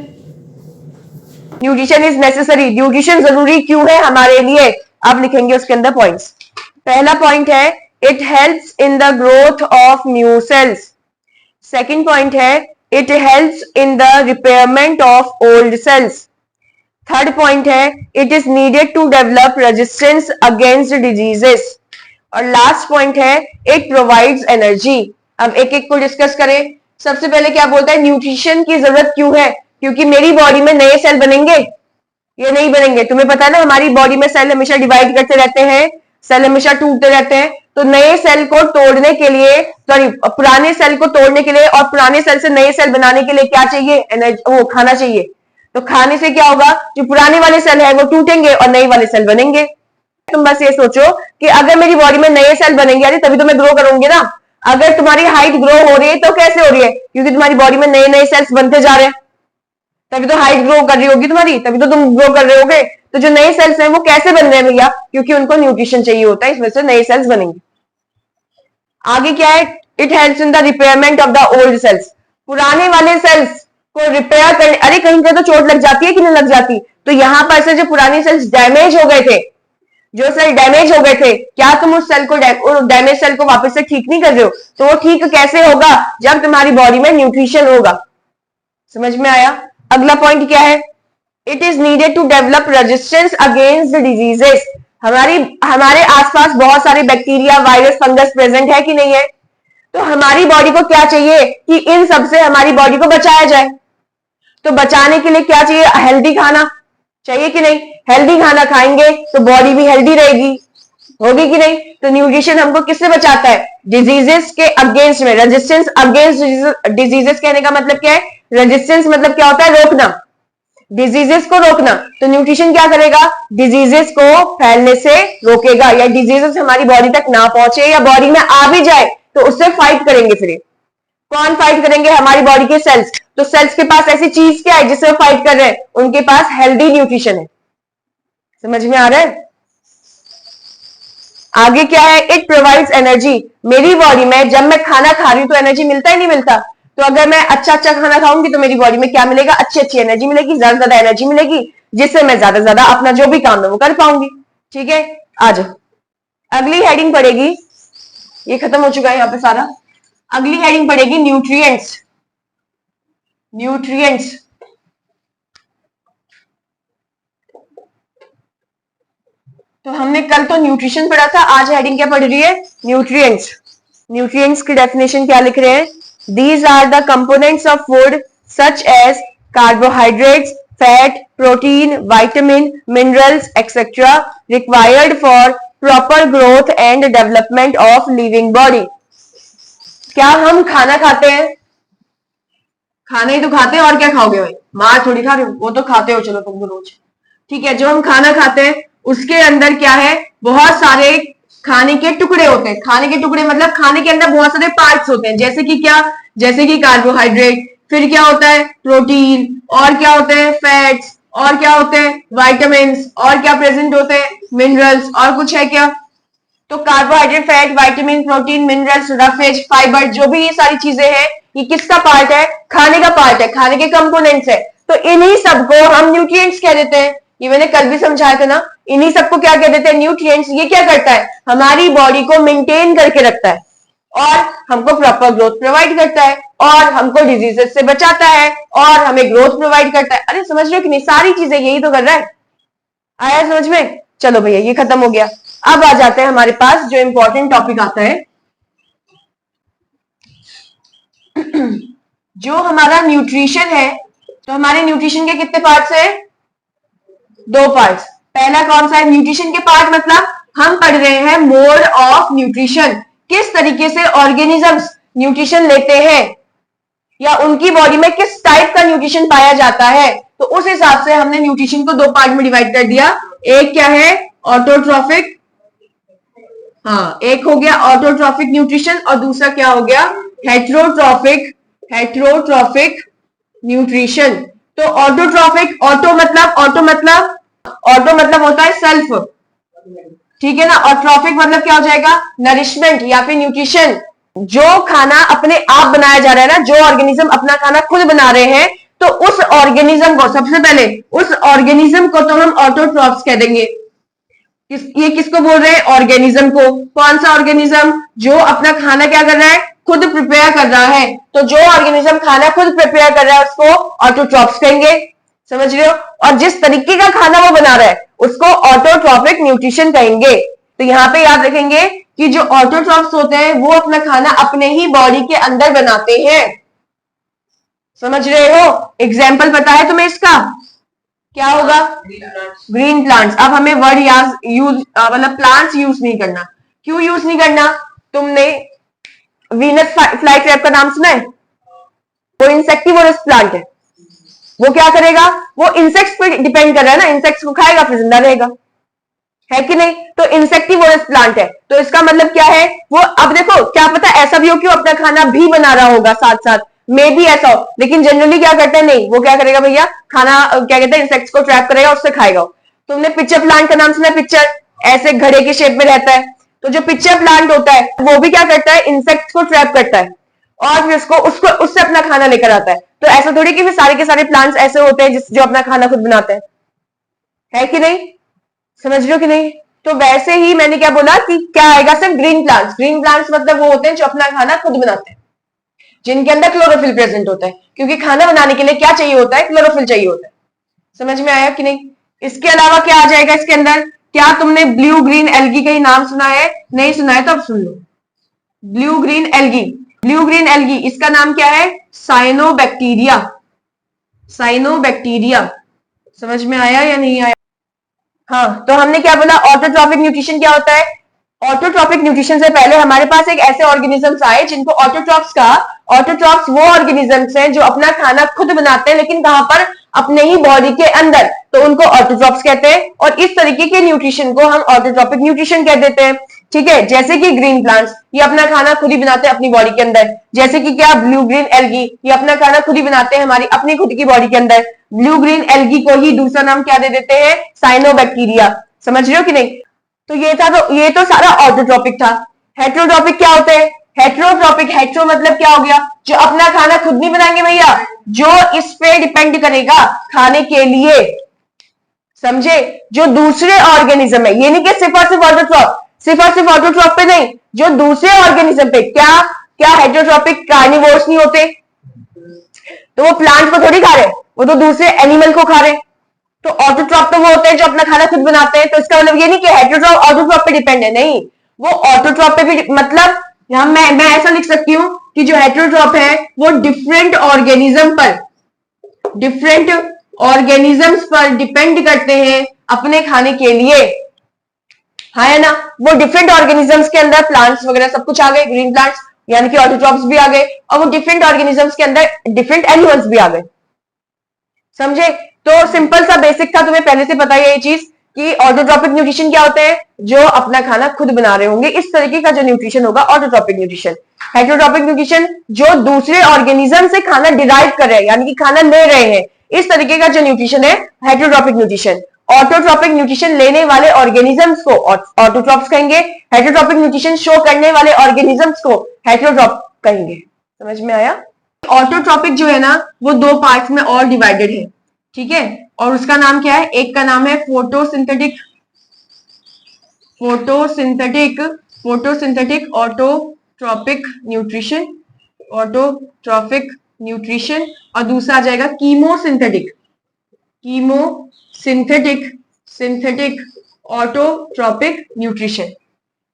Speaker 3: न्यूट्रिशन इज नेसेसरी, न्यूट्रिशन जरूरी क्यों है हमारे लिए? अब लिखेंगे उसके अंदर पॉइंट्स। पहला पॉइंट है it helps in the growth of new cells. Second point है it helps in the repairment of old cells. Third point है it is needed to develop resistance against diseases. और लास्ट पॉइंट है it provides energy. अब एक एक को discuss करें। सबसे पहले क्या बोलता है? न्यूट्रिशन की जरूरत क्यों है? क्योंकि मेरी बॉडी में नए सेल बनेंगे, ये नहीं बनेंगे। तुम्हें पता है ना, हमारी बॉडी में सेल हमेशा डिवाइड करते रहते हैं, सेल हमेशा टूटते रहते हैं। तो नए सेल को तोड़ने के लिए, सॉरी, पुराने सेल को तोड़ने के लिए और पुराने सेल से नए सेल बनाने के लिए क्या चाहिए? एनर्जी, वो खाना चाहिए। तो खाने से क्या होगा? जो पुराने वाले सेल है वो टूटेंगे और नए वाले सेल बनेंगे। तुम बस ये सोचो कि अगर मेरी बॉडी में नए सेल बनेंगे, अरे तभी तो मैं ग्रो करूंगी ना। अगर तुम्हारी हाइट ग्रो हो रही है तो कैसे हो रही है? क्योंकि तुम्हारी बॉडी में नए नए सेल्स बनते जा रहे हैं, तभी तो हाइट ग्रो कर रही होगी तुम्हारी, तभी तो तुम ग्रो कर रहे होगे। तो जो नए सेल्स हैं वो कैसे बन रहे हैं भैया? क्योंकि उनको न्यूट्रिशन चाहिए होता है, इस वजह से नए सेल्स बनेंगे। आगे क्या है? It helps in the repairment of the old cells. पुराने वाले सेल्स को रिपेयर करने, अरे कहीं कहीं तो चोट लग जाती है कि नहीं लग जाती? तो यहां पर से जो पुराने सेल्स डैमेज हो गए थे, जो सेल डैमेज हो गए थे, क्या तुम उस सेल को, डैमेज सेल को वापस से ठीक नहीं कर रहे हो? तो वो ठीक कैसे होगा? जब तुम्हारी बॉडी में न्यूट्रिशन होगा। समझ में आया? अगला पॉइंट क्या है? It is needed to develop resistance against diseases. हमारे आसपास बहुत सारे बैक्टीरिया, वायरस, फंगस प्रेजेंट है कि नहीं है? तो हमारी बॉडी को क्या चाहिए कि इन सबसे हमारी बॉडी को बचाया जाए। तो बचाने के लिए क्या चाहिए? हेल्दी खाना चाहिए कि नहीं? हेल्दी खाना खाएंगे तो बॉडी भी हेल्दी रहेगी, होगी कि नहीं? तो न्यूट्रिशन हमको किससे बचाता है? डिजीजेस के अगेंस्ट में। रेजिस्टेंस अगेंस्ट डिजीजेस कहने का मतलब क्या है? रेजिस्टेंस मतलब क्या होता है? रोकना, डिजीजेस को रोकना। तो न्यूट्रिशन क्या करेगा? डिजीजेस को फैलने से रोकेगा, या डिजीजेस हमारी बॉडी तक ना पहुंचे, या बॉडी में आ भी जाए तो उससे फाइट करेंगे। फिर कौन फाइट करेंगे? हमारी बॉडी के सेल्स। तो सेल्स के पास ऐसी चीज क्या है जिससे वो फाइट कर रहे हैं? उनके पास हेल्दी न्यूट्रिशन है। समझ में आ रहा है? आगे क्या है? It provides energy. मेरी बॉडी में जब मैं खाना खा रही हूं तो एनर्जी मिलता ही नहीं मिलता? तो अगर मैं अच्छा अच्छा खाना खाऊंगी तो मेरी बॉडी में क्या मिलेगा? अच्छी अच्छी एनर्जी मिलेगी, ज्यादा ज्यादा एनर्जी मिलेगी, जिससे मैं ज्यादा ज्यादा अपना जो भी काम है वो कर पाऊंगी। ठीक है, आ जाओ। अगली हेडिंग पड़ेगी, ये खत्म हो चुका है यहाँ पे सारा। अगली हेडिंग पड़ेगी न्यूट्रिएंट्स। न्यूट्रिएंट्स तो हमने कल तो न्यूट्रिशन पढ़ा था, आज हेडिंग क्या पढ़ रही है? न्यूट्रिएंट्स। न्यूट्रिएंट्स की डेफिनेशन क्या लिख रहे हैं? These are the components of food such as carbohydrates, fat, protein, vitamin, minerals etcetera required for proper growth and development of living body. क्या हम खाना खाते हैं? खाना ही तो खाते हैं, और क्या खाओगे भाई? मार थोड़ी खा रहे हो, वो तो खाते हो, चलो तुम रोज। ठीक है, जो हम खाना खाते हैं उसके अंदर क्या है? बहुत सारे खाने के टुकड़े होते हैं। खाने के टुकड़े मतलब खाने के अंदर बहुत सारे पार्ट्स होते हैं। जैसे कि क्या? जैसे कि कार्बोहाइड्रेट, फिर क्या होता है? प्रोटीन, और क्या होते हैं? फैट्स, और क्या होते हैं? विटामिन, और क्या प्रेजेंट होते हैं? मिनरल्स, और कुछ है क्या? तो carbohydrate, fat, vitamin, protein, minerals, roughage, fibre, जो भी ये सारी चीजें हैं, ये किसका पार्ट है? खाने का पार्ट है, खाने के कंपोनेंट्स है। तो इन्हीं सबको हम न्यूट्रिएंट्स कह देते हैं। ये मैंने कल भी समझाया था ना। इन्हीं सबको क्या कह देते हैं? न्यूट्रिएंट्स। ये क्या करता है? हमारी बॉडी को मेंटेन करके रखता है और हमको प्रॉपर ग्रोथ प्रोवाइड करता है और हमको डिजीजेस से बचाता है और हमें ग्रोथ प्रोवाइड करता है। अरे समझ रहे हो कि नहीं? सारी चीजें यही तो कर रहा है। आया समझ में? चलो भैया, ये खत्म हो गया। अब आ जाते हैं हमारे पास जो इंपॉर्टेंट टॉपिक आता है, जो हमारा न्यूट्रिशन है। तो हमारे न्यूट्रिशन के कितने पार्ट्स हैं? 2 पार्ट्स। पहला कौन सा है? न्यूट्रिशन के पार्ट मतलब हम पढ़ रहे हैं मोड ऑफ न्यूट्रिशन, किस तरीके से ऑर्गेनिजम्स न्यूट्रिशन लेते हैं या उनकी बॉडी में किस टाइप का न्यूट्रिशन पाया जाता है। तो उस हिसाब से हमने न्यूट्रिशन को 2 पार्ट में डिवाइड कर दिया। एक क्या है? ऑटोट्रॉफिक, हाँ, एक हो गया ऑटोट्रॉफिक न्यूट्रिशन और दूसरा क्या हो गया? Heterotrophic nutrition. तो ऑटोट्रॉफिक, ऑटो मतलब होता है सेल्फ, ठीक है ना, और ट्रॉफिक मतलब क्या हो जाएगा, नरिशमेंट या फिर न्यूट्रिशन। जो खाना अपने आप बनाया जा रहा है ना, जो ऑर्गेनिज्म अपना खाना खुद बना रहे हैं, तो उस ऑर्गेनिज्म को, सबसे पहले उस ऑर्गेनिज्म को तो हम ऑटोट्रॉफ्स कह देंगे। ये किसको बोल रहे हैं, ऑर्गेनिज्म को। कौन सा ऑर्गेनिज्म, जो अपना खाना क्या कर रहा है, खुद प्रिपेयर कर रहा है। तो जो ऑर्गेनिज्म खाना खुद प्रिपेयर कर रहा है उसको ऑटोट्रॉफ्स कहेंगे, समझ रहे हो। और जिस तरीके का खाना वो बना रहा है उसको ऑटोट्रॉफिक न्यूट्रिशन कहेंगे। तो यहाँ पे याद रखेंगे कि जो ऑटोट्रॉफ्स होते हैं वो अपना खाना अपने ही बॉडी के अंदर बनाते हैं, समझ रहे हो। एग्जाम्पल पता है तुम्हें इसका, क्या होगा, ग्रीन प्लांट्स। अब हमें वर्ड यूज मतलब प्लांट्स यूज नहीं करना। क्यों यूज नहीं करना, तुमने वीनस फ्लाई क्रैब का नाम सुना है, वो इंसेक्टिवोरस प्लांट है। वो क्या करेगा, वो इंसेक्ट्स पे डिपेंड कर रहा है ना, इंसेक्ट्स को खाएगा फिर जिंदा रहेगा, है कि नहीं। तो इंसेक्टिवोरस प्लांट है, तो इसका मतलब क्या है, वो, अब देखो क्या पता ऐसा भी हो कि वो अपना खाना भी बना रहा होगा साथ साथ, मे भी ऐसा हो, लेकिन जनरली क्या करता है, नहीं, वो क्या करेगा भैया, खाना क्या कहते हैं, इंसेक्ट्स को ट्रैप करेगा, उससे खाएगा। तुमने पिक्चर प्लांट का नाम सुना, पिक्चर ऐसे घड़े के शेप में रहता है। तो जो पिक्चर प्लांट होता है वो भी क्या करता है, इंसेक्ट्स को ट्रैप करता है और फिर उसको उससे अपना खाना लेकर आता है। तो ऐसा थोड़ी कि फिर सारे के सारे प्लांट्स ऐसे होते हैं जो अपना खाना खुद बनाते हैं, है कि नहीं, समझ रहे हो कि नहीं। तो वैसे ही मैंने क्या बोला कि क्या आएगा, सिर्फ ग्रीन प्लांट्स। ग्रीन प्लांट्स मतलब वो होते हैं जो अपना खाना खुद बनाते हैं, जिनके अंदर क्लोरोफिल प्रेजेंट होता है, क्योंकि खाना बनाने के लिए क्या चाहिए होता है, क्लोरोफिल चाहिए होता है। समझ में आया कि नहीं। इसके अलावा क्या आ जाएगा इसके अंदर, क्या तुमने ब्लू ग्रीन एल्गी का ही नाम सुना है, नहीं सुना है तो अब सुन लो। Blue green algae, blue green algae, इसका नाम क्या है, साइनोबैक्टीरिया। साइनोबैक्टीरिया, समझ में आया या नहीं आया। हाँ, तो हमने क्या बोला, ऑटोट्रॉफिक न्यूट्रिशन क्या होता है। ऑटोट्रॉफिक न्यूट्रिशन से पहले हमारे पास एक ऐसे ऑर्गेनिजम्स आए जिनको ऑटोट्रॉफ्स कहा। ऑटोट्रॉफ्स वो ऑर्गेनिजम्स हैं जो अपना खाना खुद बनाते हैं, लेकिन कहां पर, अपने ही बॉडी के अंदर, तो उनको ऑटोट्रॉफ्स कहते हैं। और इस तरीके के न्यूट्रिशन को हम ऑटोट्रॉफिक न्यूट्रिशन कह देते हैं, ठीक है। जैसे कि ग्रीन प्लांट्स, ये अपना खाना खुद ही बनाते हैं अपनी बॉडी के अंदर। जैसे कि क्या, ब्लू ग्रीन एल्गी, ये अपना खाना खुद ही बनाते हैं हमारी अपनी खुद की बॉडी के अंदर। ब्लू ग्रीन एल्गी को ही दूसरा नाम क्या दे देते हैं, साइनोबैक्टीरिया। समझ रहे हो कि नहीं। तो ये तो सारा ऑटोट्रॉपिक था। हेट्रोट्रॉपिक क्या होते हैं, हेट्रोट्रॉपिक, हेट्रो मतलब क्या हो गया, जो अपना खाना खुद नहीं बनाएंगे भैया, जो इस पे डिपेंड करेगा खाने के लिए, समझे, जो दूसरे ऑर्गेनिज्म है। ये नहीं कि सिर्फ और सिर्फ ऑटोट्रॉप, सिर्फ और सिर्फ ऑटोट्रॉप पे नहीं, जो दूसरे ऑर्गेनिज्म पे। क्या क्या हेट्रोट्रॉपिक कार्निवोर्स नहीं होते, तो वो प्लांट को थोड़ी खा रहे, वो तो दूसरे एनिमल को खा रहे। तो ऑटोट्रॉप तो वो होते हैं जो अपना खाना खुद बनाते हैं। तो इसका मतलब ये नहीं कि हेट्रोट्रॉप ऑटोट्रॉप पे डिपेंड है, नहीं, वो ऑटोट्रॉप पे भी, मतलब यहां मैं ऐसा लिख सकती हूं कि जो हेट्रोट्रॉप है वो डिफरेंट ऑर्गेनिज्म पर, डिफरेंट ऑर्गेनिजम्स पर डिपेंड करते हैं अपने खाने के लिए, है ना। वो डिफरेंट ऑर्गेनिजम्स के अंदर प्लांट्स वगैरह सब कुछ आ गए, ग्रीन प्लांट्स यानी कि ऑटोट्रॉप्स भी आ गए, और वो डिफरेंट ऑर्गेनिजम्स के अंदर डिफरेंट एनिमल्स भी आ गए, समझे। तो सिंपल सा बेसिक था, तुम्हें पहले से पता है ये चीज कि ऑटोट्रॉपिक न्यूट्रिशन क्या होते हैं, जो अपना खाना खुद बना रहे होंगे। इस तरीके का जो न्यूट्रिशन होगा ऑटोट्रॉपिक न्यूट्रिशन। हेट्रोट्रॉपिक न्यूट्रिशन, जो दूसरे ऑर्गेनिज्म से खाना डिराइव कर रहे हैं, यानी कि खाना ले रहे हैं, इस तरीके का जो न्यूट्रिशन है हेट्रोट्रॉपिक न्यूट्रिशन। ऑटोट्रॉपिक न्यूट्रिशन लेने वाले ऑर्गेनिजम्स को ऑटोट्रॉप्स कहेंगे, हेट्रोट्रॉपिक न्यूट्रिशन शो करने वाले ऑर्गेनिजम्स को हेट्रोट्रॉप कहेंगे। समझ में आया। ऑटोट्रॉपिक जो है ना वो दो पार्ट्स में और डिवाइडेड है, ठीक है, और उसका नाम क्या है, एक का नाम है photosynthetic, photosynthetic, photosynthetic autotrophic nutrition, autotrophic nutrition, और दूसरा आ जाएगा chemosynthetic, chemosynthetic, synthetic autotrophic nutrition.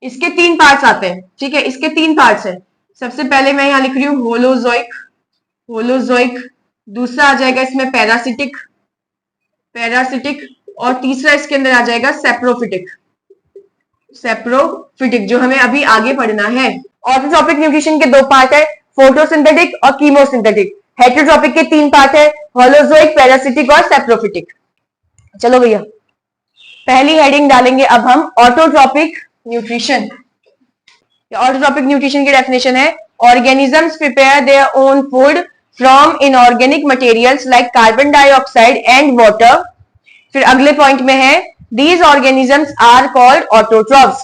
Speaker 3: इसके तीन पार्ट्स आते हैं, ठीक है, इसके तीन पार्ट्स हैं। सबसे पहले मैं यहां लिख रही हूं होलोजोइक, होलोजोइक, दूसरा आ जाएगा इसमें पैरासिटिक, पैरासिटिक, और तीसरा इसके अंदर आ जाएगा सेप्रोफिटिक, सेप्रोफिटिक, जो हमें अभी आगे पढ़ना है। ऑटोट्रॉपिक न्यूट्रिशन के दो पार्ट है, फोटोसिंथेटिक और कीमोसिंथेटिक। हेट्रोट्रॉपिक के तीन पार्ट है, होलोजोइक, पैरासिटिक और सेप्रोफिटिक। चलो भैया पहली हेडिंग डालेंगे अब हम ऑटोट्रॉपिक न्यूट्रिशन। ऑटोट्रॉपिक न्यूट्रिशन की डेफिनेशन है, organisms prepare their own food from inorganic materials like carbon dioxide and water. फिर अगले पॉइंट में है these organisms are called autotrophs.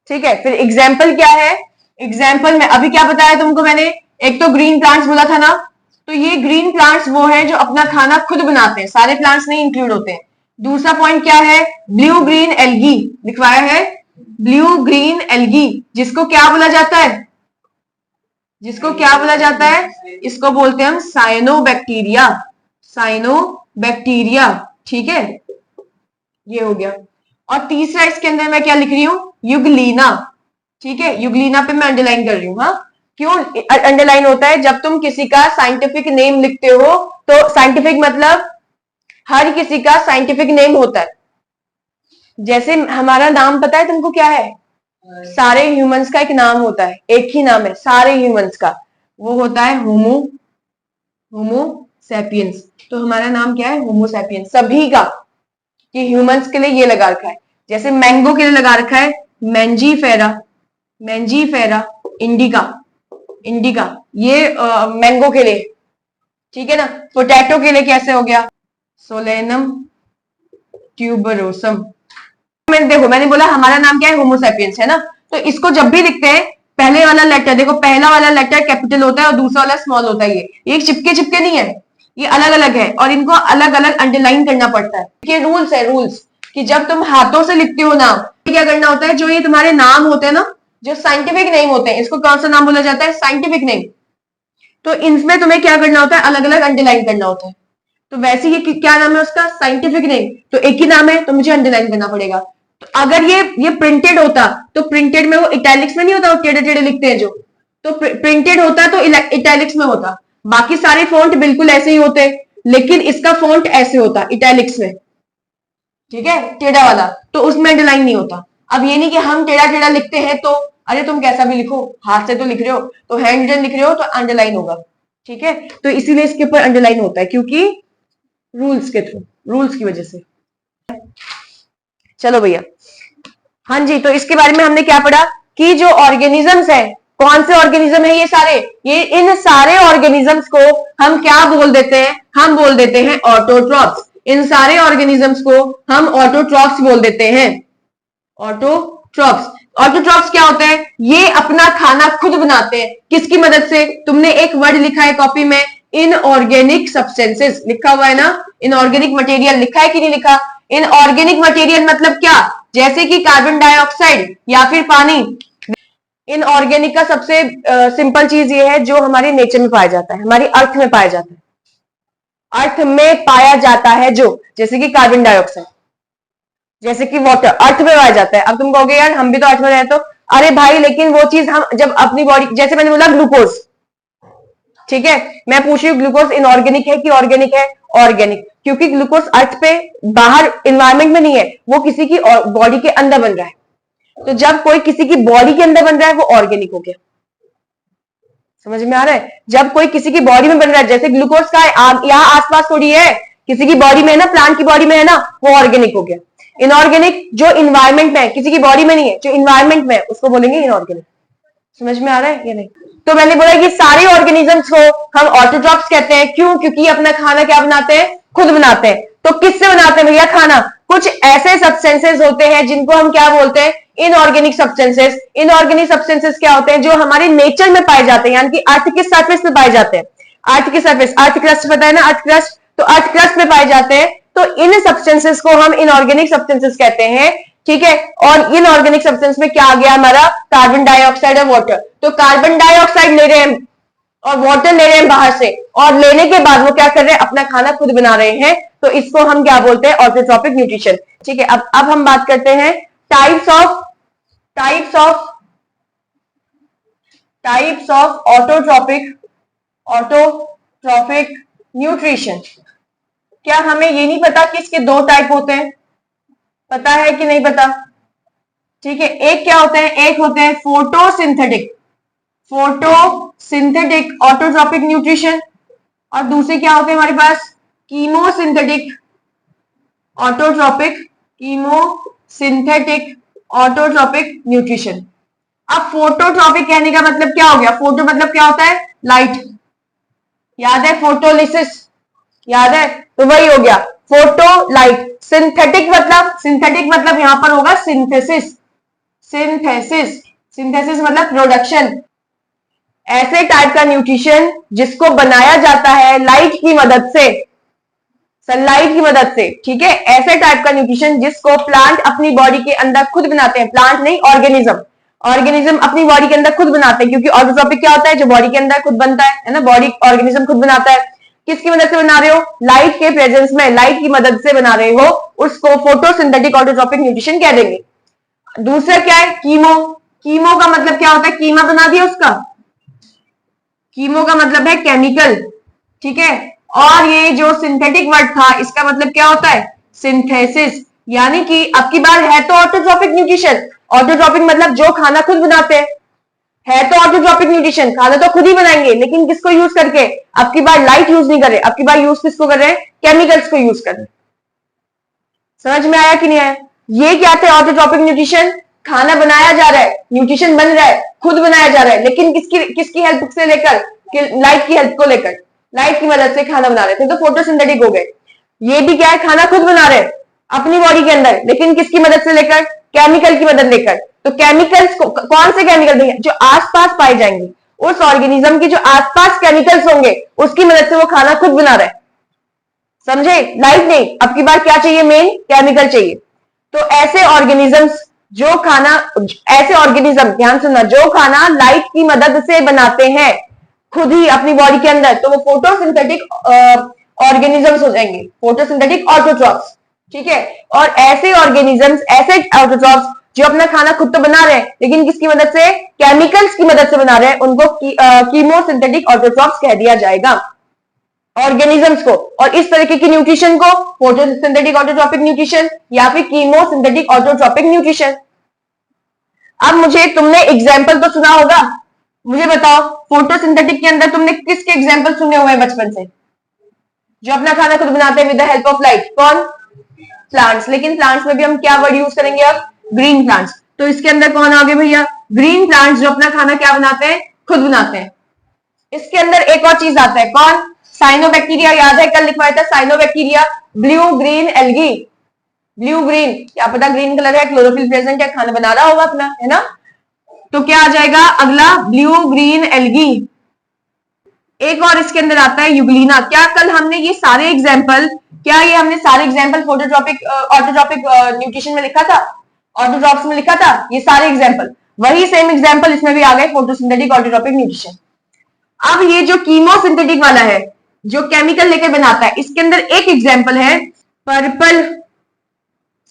Speaker 3: ठीक है, फिर एग्जाम्पल क्या है? एग्जाम्पल में अभी क्या बताया तुमको मैंने? एक तो ग्रीन प्लांट्स बोला था ना, तो ये ग्रीन प्लांट्स वो है जो अपना खाना खुद बनाते हैं, सारे प्लांट्स नहीं इंक्लूड होते हैं। दूसरा पॉइंट क्या है? ब्लू ग्रीन एल्गी लिखवाया है, ब्लू ग्रीन एल्गी, जिसको क्या बोला जाता है? जिसको क्या बोला जाता है? इसको बोलते हैं हम साइनोबैक्टीरिया, साइनोबैक्टीरिया। ठीक है, ये हो गया। और तीसरा इसके अंदर मैं क्या लिख रही हूं? युगलीना। ठीक है, युगलीना पे मैं अंडरलाइन कर रही हूँ। हाँ, क्यों अंडरलाइन होता है? जब तुम किसी का साइंटिफिक नेम लिखते हो, तो साइंटिफिक मतलब हर किसी का साइंटिफिक नेम होता है। जैसे हमारा नाम पता है तुमको क्या है? सारे ह्यूमंस का एक नाम होता है, एक ही नाम है सारे ह्यूमंस का, वो होता है होमो सैपियंस। तो हमारा नाम क्या है? होमो सैपियंस, सभी का। कि ह्यूमंस के लिए ये लगा रखा है, जैसे मैंगो के लिए लगा रखा है मैंजीफेरा, मैंजीफेरा इंडिका, ये मैंगो के लिए। ठीक है ना। पोटैटो के लिए कैसे हो गया? Solanum tuberosum. देखो मैंने बोला हमारा नाम क्या है? होमो सैपियंस है ना। तो इसको जब भी लिखते हैं, पहले वाला लेटर देखो, पहला वाला लेटर कैपिटल होता है और दूसरा वाला स्मॉल होता है। ये चिपके चिपके नहीं है, ये अलग अलग है और इनको अलग अलग अंडरलाइन करना पड़ता है। ये रूल्स है, रूल्स कि जब तुम हाथों से लिखते हो नाम, क्या करना होता है? जो ये तुम्हारे नाम होते हैं ना, जो साइंटिफिक नेम होते हैं, इसको कौन सा नाम बोला जाता है? Scientific name. तो इनमें तुम्हें क्या करना होता है? अलग अलग अंडरलाइन करना होता है। तो वैसे ये क्या नाम है उसका? Scientific name. तो एक ही नाम है तो मुझे अंडरलाइन करना पड़ेगा। तो अगर ये प्रिंटेड होता, तो प्रिंटेड में वो इटैलिक्स में नहीं होता, वो टेढ़े टेढ़े लिखते हैं जो, तो प्रिंटेड होता तो इटैलिक्स में होता। बाकी सारे फॉन्ट बिल्कुल ऐसे ही होते, लेकिन इसका फॉन्ट ऐसे होता इटैलिक्स में। ठीक है, टेढ़ा वाला, तो उसमें अंडरलाइन नहीं होता। अब ये नहीं कि हम टेढ़ा टेढ़ा लिखते हैं तो अरे तुम कैसा भी लिखो, हाथ से तो लिख रहे हो, तो हैंड रिटन लिख रहे हो तो अंडरलाइन होगा। ठीक है, तो इसीलिए इसके ऊपर अंडरलाइन होता है, क्योंकि रूल्स के थ्रू, रूल्स की वजह से। चलो भैया, हाँ जी, तो इसके बारे में हमने क्या पढ़ा कि जो ऑर्गेनिजम्स है, कौन से ऑर्गेनिज्म है ये सारे? ये इन सारे ऑर्गेनिजम्स को हम क्या बोल देते हैं? हम बोल देते हैं ऑटोट्रॉप्स। इन सारे ऑर्गेनिजम्स को हम ऑटोट्रॉप्स बोल देते हैं, ऑटोट्रॉप्स। ऑटोट्रॉप्स क्या होते हैं? ये अपना खाना खुद बनाते हैं। किसकी मदद से? तुमने एक वर्ड लिखा है कॉपी में, इनऑर्गेनिक सब्सटेंसेस लिखा हुआ है ना, इनऑर्गेनिक मटेरियल लिखा है कि नहीं लिखा? इनऑर्गेनिक मटेरियल मतलब क्या? जैसे कि कार्बन डाइऑक्साइड या फिर पानी। इनऑर्गेनिक का सबसे सिंपल चीज ये है जो हमारे नेचर में पाया जाता है, हमारी अर्थ में पाया जाता है, अर्थ में पाया जाता है जो, जैसे कि कार्बन डाइऑक्साइड, जैसे कि वाटर, अर्थ में पाया जाता है। अब तुम कहोगे यार हम भी तो अर्थ में रहते, तो अरे भाई लेकिन वो चीज हम जब अपनी बॉडी, जैसे मैंने बोला ग्लूकोज, ठीक है, मैं पूछ रही हूँ ग्लूकोज इनऑर्गेनिक है कि ऑर्गेनिक है? ऑर्गेनिक, क्योंकि ग्लूकोज अर्थ पे बाहर इन्वायरमेंट में नहीं है, वो किसी की बॉडी के अंदर बन रहा है। तो जब कोई किसी की बॉडी के अंदर बन रहा है वो ऑर्गेनिक हो गया। समझ में आ रहा है? जब कोई किसी की बॉडी में बन रहा है, जैसे ग्लूकोज का यहाँ आसपास थोड़ी है, किसी की बॉडी में है ना, प्लांट की बॉडी में है ना, वो ऑर्गेनिक हो गया। इनऑर्गेनिक जो इन्वायरमेंट में है, किसी की बॉडी में नहीं है, जो इन्वायरमेंट में है उसको बोलेंगे इनऑर्गेनिक। समझ में आ रहा है या नहीं? तो मैंने बोला कि सारे ऑर्गेनिजम्स को हम ऑटोट्रॉप्स कहते हैं। क्यों? क्योंकि अपना खाना क्या बनाते हैं? खुद बनाते हैं। तो किससे बनाते हैं भैया खाना? कुछ ऐसे सब्सटेंसेस होते हैं जिनको हम क्या बोलते हैं? Inorganic substances. इनऑर्गेनिक सब्सटेंसेस क्या होते हैं? जो हमारे नेचर में पाए जाते हैं, यानी कि अर्थ के सरफेस पे पाए जाते हैं। अर्थ के सरफेस, अर्थ क्रस्ट पता है ना, अर्थ क्रस्ट, तो अर्थ क्रस्ट में पाए जाते हैं। तो इन सब्सटेंसेस को हम इनऑर्गेनिक सब्सटेंसेस कहते हैं। ठीक है, और इनऑर्गेनिक सब्सटेंस में क्या आ गया हमारा? कार्बन डाइऑक्साइड और वाटर। तो कार्बन डाइऑक्साइड ले रहे हैं और वाटर ले रहे हैं बाहर से, और लेने के बाद वो क्या कर रहे हैं? अपना खाना खुद बना रहे हैं। तो इसको हम क्या बोलते हैं? Autotrophic nutrition. ठीक है, अब हम बात करते हैं टाइप्स ऑफ ऑटोट्रॉपिक न्यूट्रिशन। क्या हमें ये नहीं पता कि इसके दो टाइप होते हैं? पता है कि नहीं पता? ठीक है, एक क्या होते हैं? एक होते हैं फोटोसिंथेटिक ऑटोट्रॉपिक न्यूट्रिशन, और दूसरे क्या होते हैं हमारे पास? Chemosynthetic autotrophic nutrition. अब फोटोट्रॉपिक कहने का मतलब क्या हो गया? फोटो मतलब क्या होता है? लाइट। याद है? फोटोलिसिस याद है? तो वही हो गया फोटो लाइट। सिंथेटिक मतलब यहां पर होगा सिंथेसिस। सिंथेसिस मतलब प्रोडक्शन। ऐसे टाइप का न्यूट्रिशन जिसको बनाया जाता है लाइट की मदद से, सनलाइट की मदद से, ठीक है। ऐसे टाइप का न्यूट्रिशन जिसको प्लांट अपनी बॉडी के अंदर खुद बनाते हैं। प्लांट नहीं, ऑर्गेनिज्म अपनी बॉडी के अंदर खुद बनाते हैं, क्योंकि ऑटोट्रॉपिक क्या होता है? जो बॉडी के अंदर खुद बनता है ना, बॉडी ऑर्गेनिज्म खुद बनाता है। किसकी मदद से बना रहे हो? लाइट के प्रेजेंस में, लाइट की मदद से बना रहे हो, उसको फोटोसिंथेटिक ऑटोट्रॉपिक न्यूट्रिशन कह देंगे। दूसरा क्या है? कीमो का मतलब क्या होता है? कीमा बना दिया उसका। कीमो का मतलब है केमिकल, ठीक है। और ये जो सिंथेटिक वर्ड था, इसका मतलब क्या होता है? सिंथेसिस। यानी कि अब की बार है तो ऑटोट्रॉपिक न्यूट्रिशन। ऑटोट्रॉपिक मतलब जो खाना खुद बनाते हैं, है तो ऑटोट्रॉपिक न्यूट्रिशन, खाना तो खुद ही बनाएंगे, लेकिन किसको यूज करके? अब की बार लाइट यूज नहीं कर रहे, अब की बार यूज किसको कर रहे हैं? केमिकल्स को यूज कर रहे हैं। समझ में आया कि नहीं आया? ये क्या थे? Autotrophic nutrition. खाना बनाया जा रहा है, न्यूट्रिशन बन रहा है, खुद बनाया जा रहा है, लेकिन किसकी हेल्प से लेकर? लाइट की हेल्प को लेकर, लाइट की मदद से खाना बना रहे थे, तो फोटोसिंथेटिक हो गए। ये भी क्या है? खाना खुद बना रहे अपनी बॉडी के अंदर, लेकिन किसकी मदद से लेकर? केमिकल की मदद लेकर। तो केमिकल्स को, कौन से केमिकल देंगे? जो आसपास पाए जाएंगे, उस ऑर्गेनिज्म के जो आसपास केमिकल्स होंगे, उसकी मदद से वो खाना खुद बना रहा है। समझे? लाइट नहीं, अब की बार क्या चाहिए? मेन केमिकल चाहिए। तो ऐसे ऑर्गेनिजम्स जो खाना, ऐसे ऑर्गेनिज्म, ध्यान सुनना, जो खाना लाइट की मदद से बनाते हैं खुद ही अपनी बॉडी के अंदर, तो वो फोटोसिंथेटिक ऑर्गेनिजम्स हो जाएंगे, फोटोसिंथेटिक ऑटोट्रॉप्स, ठीक है। और ऐसे ऑर्गेनिजम्स, ऐसे ऑटोट्रॉप्स जो अपना खाना खुद तो बना रहे हैं, लेकिन किसकी मदद से? केमिकल्स की मदद से बना रहे हैं, उनको कीमोसिंथेटिक ऑटोट्रॉप्स कह दिया जाएगा, ऑर्गेनिजम्स को। और इस तरीके की न्यूट्रिशन को फोटोसिंथेटिक ऑटोट्रॉपिक न्यूट्रिशन या फिर कीमोसिंथेटिक ऑटोट्रॉपिक न्यूट्रिशन। अब मुझे, तुमने एग्जाम्पल तो सुना होगा, मुझे बताओ फोटोसिंथेटिक के अंदर तुमने किसके एग्जाम्पल सुने हुए हैं बचपन से? जो अपना खाना खुद बनाते हैं with the help of light? कौन? प्लांट्स। लेकिन प्लांट्स में भी हम क्या वर्ड यूज करेंगे अब? Green plants. तो इसके अंदर कौन आ गए भैया? ग्रीन प्लांट्स जो अपना खाना क्या बनाते हैं? खुद बनाते हैं। इसके अंदर एक और चीज आता है, कौन? साइनोबैक्टीरिया। याद है कल लिखवाया था cyanobacteria, blue green algae. Blue green, क्या पता ग्रीन कलर है, क्लोरोफिल प्रेजेंट है, खाना बना रहा होगा अपना, है ना। तो क्या आ जाएगा अगला? Blue green algae. एक और इसके अंदर आता है यूग्लिना। क्या कल हमने ये सारे एग्जाम्पल, क्या ये हमने सारे एग्जाम्पल फोटोट्रॉपिक ऑटोट्रॉपिक न्यूट्रिशन में लिखा था, ऑटोट्रॉप्स में लिखा था? ये सारे एग्जाम्पल, वही सेम एग्जाम्पल इसमें भी आ गए, फोटोसिंथेटिक ऑटोट्रॉपिक न्यूट्रिशन। अब ये जो कीमोसिंथेटिक वाला है, जो केमिकल लेकर बनाता है, इसके अंदर एक एग्जाम्पल है पर्पल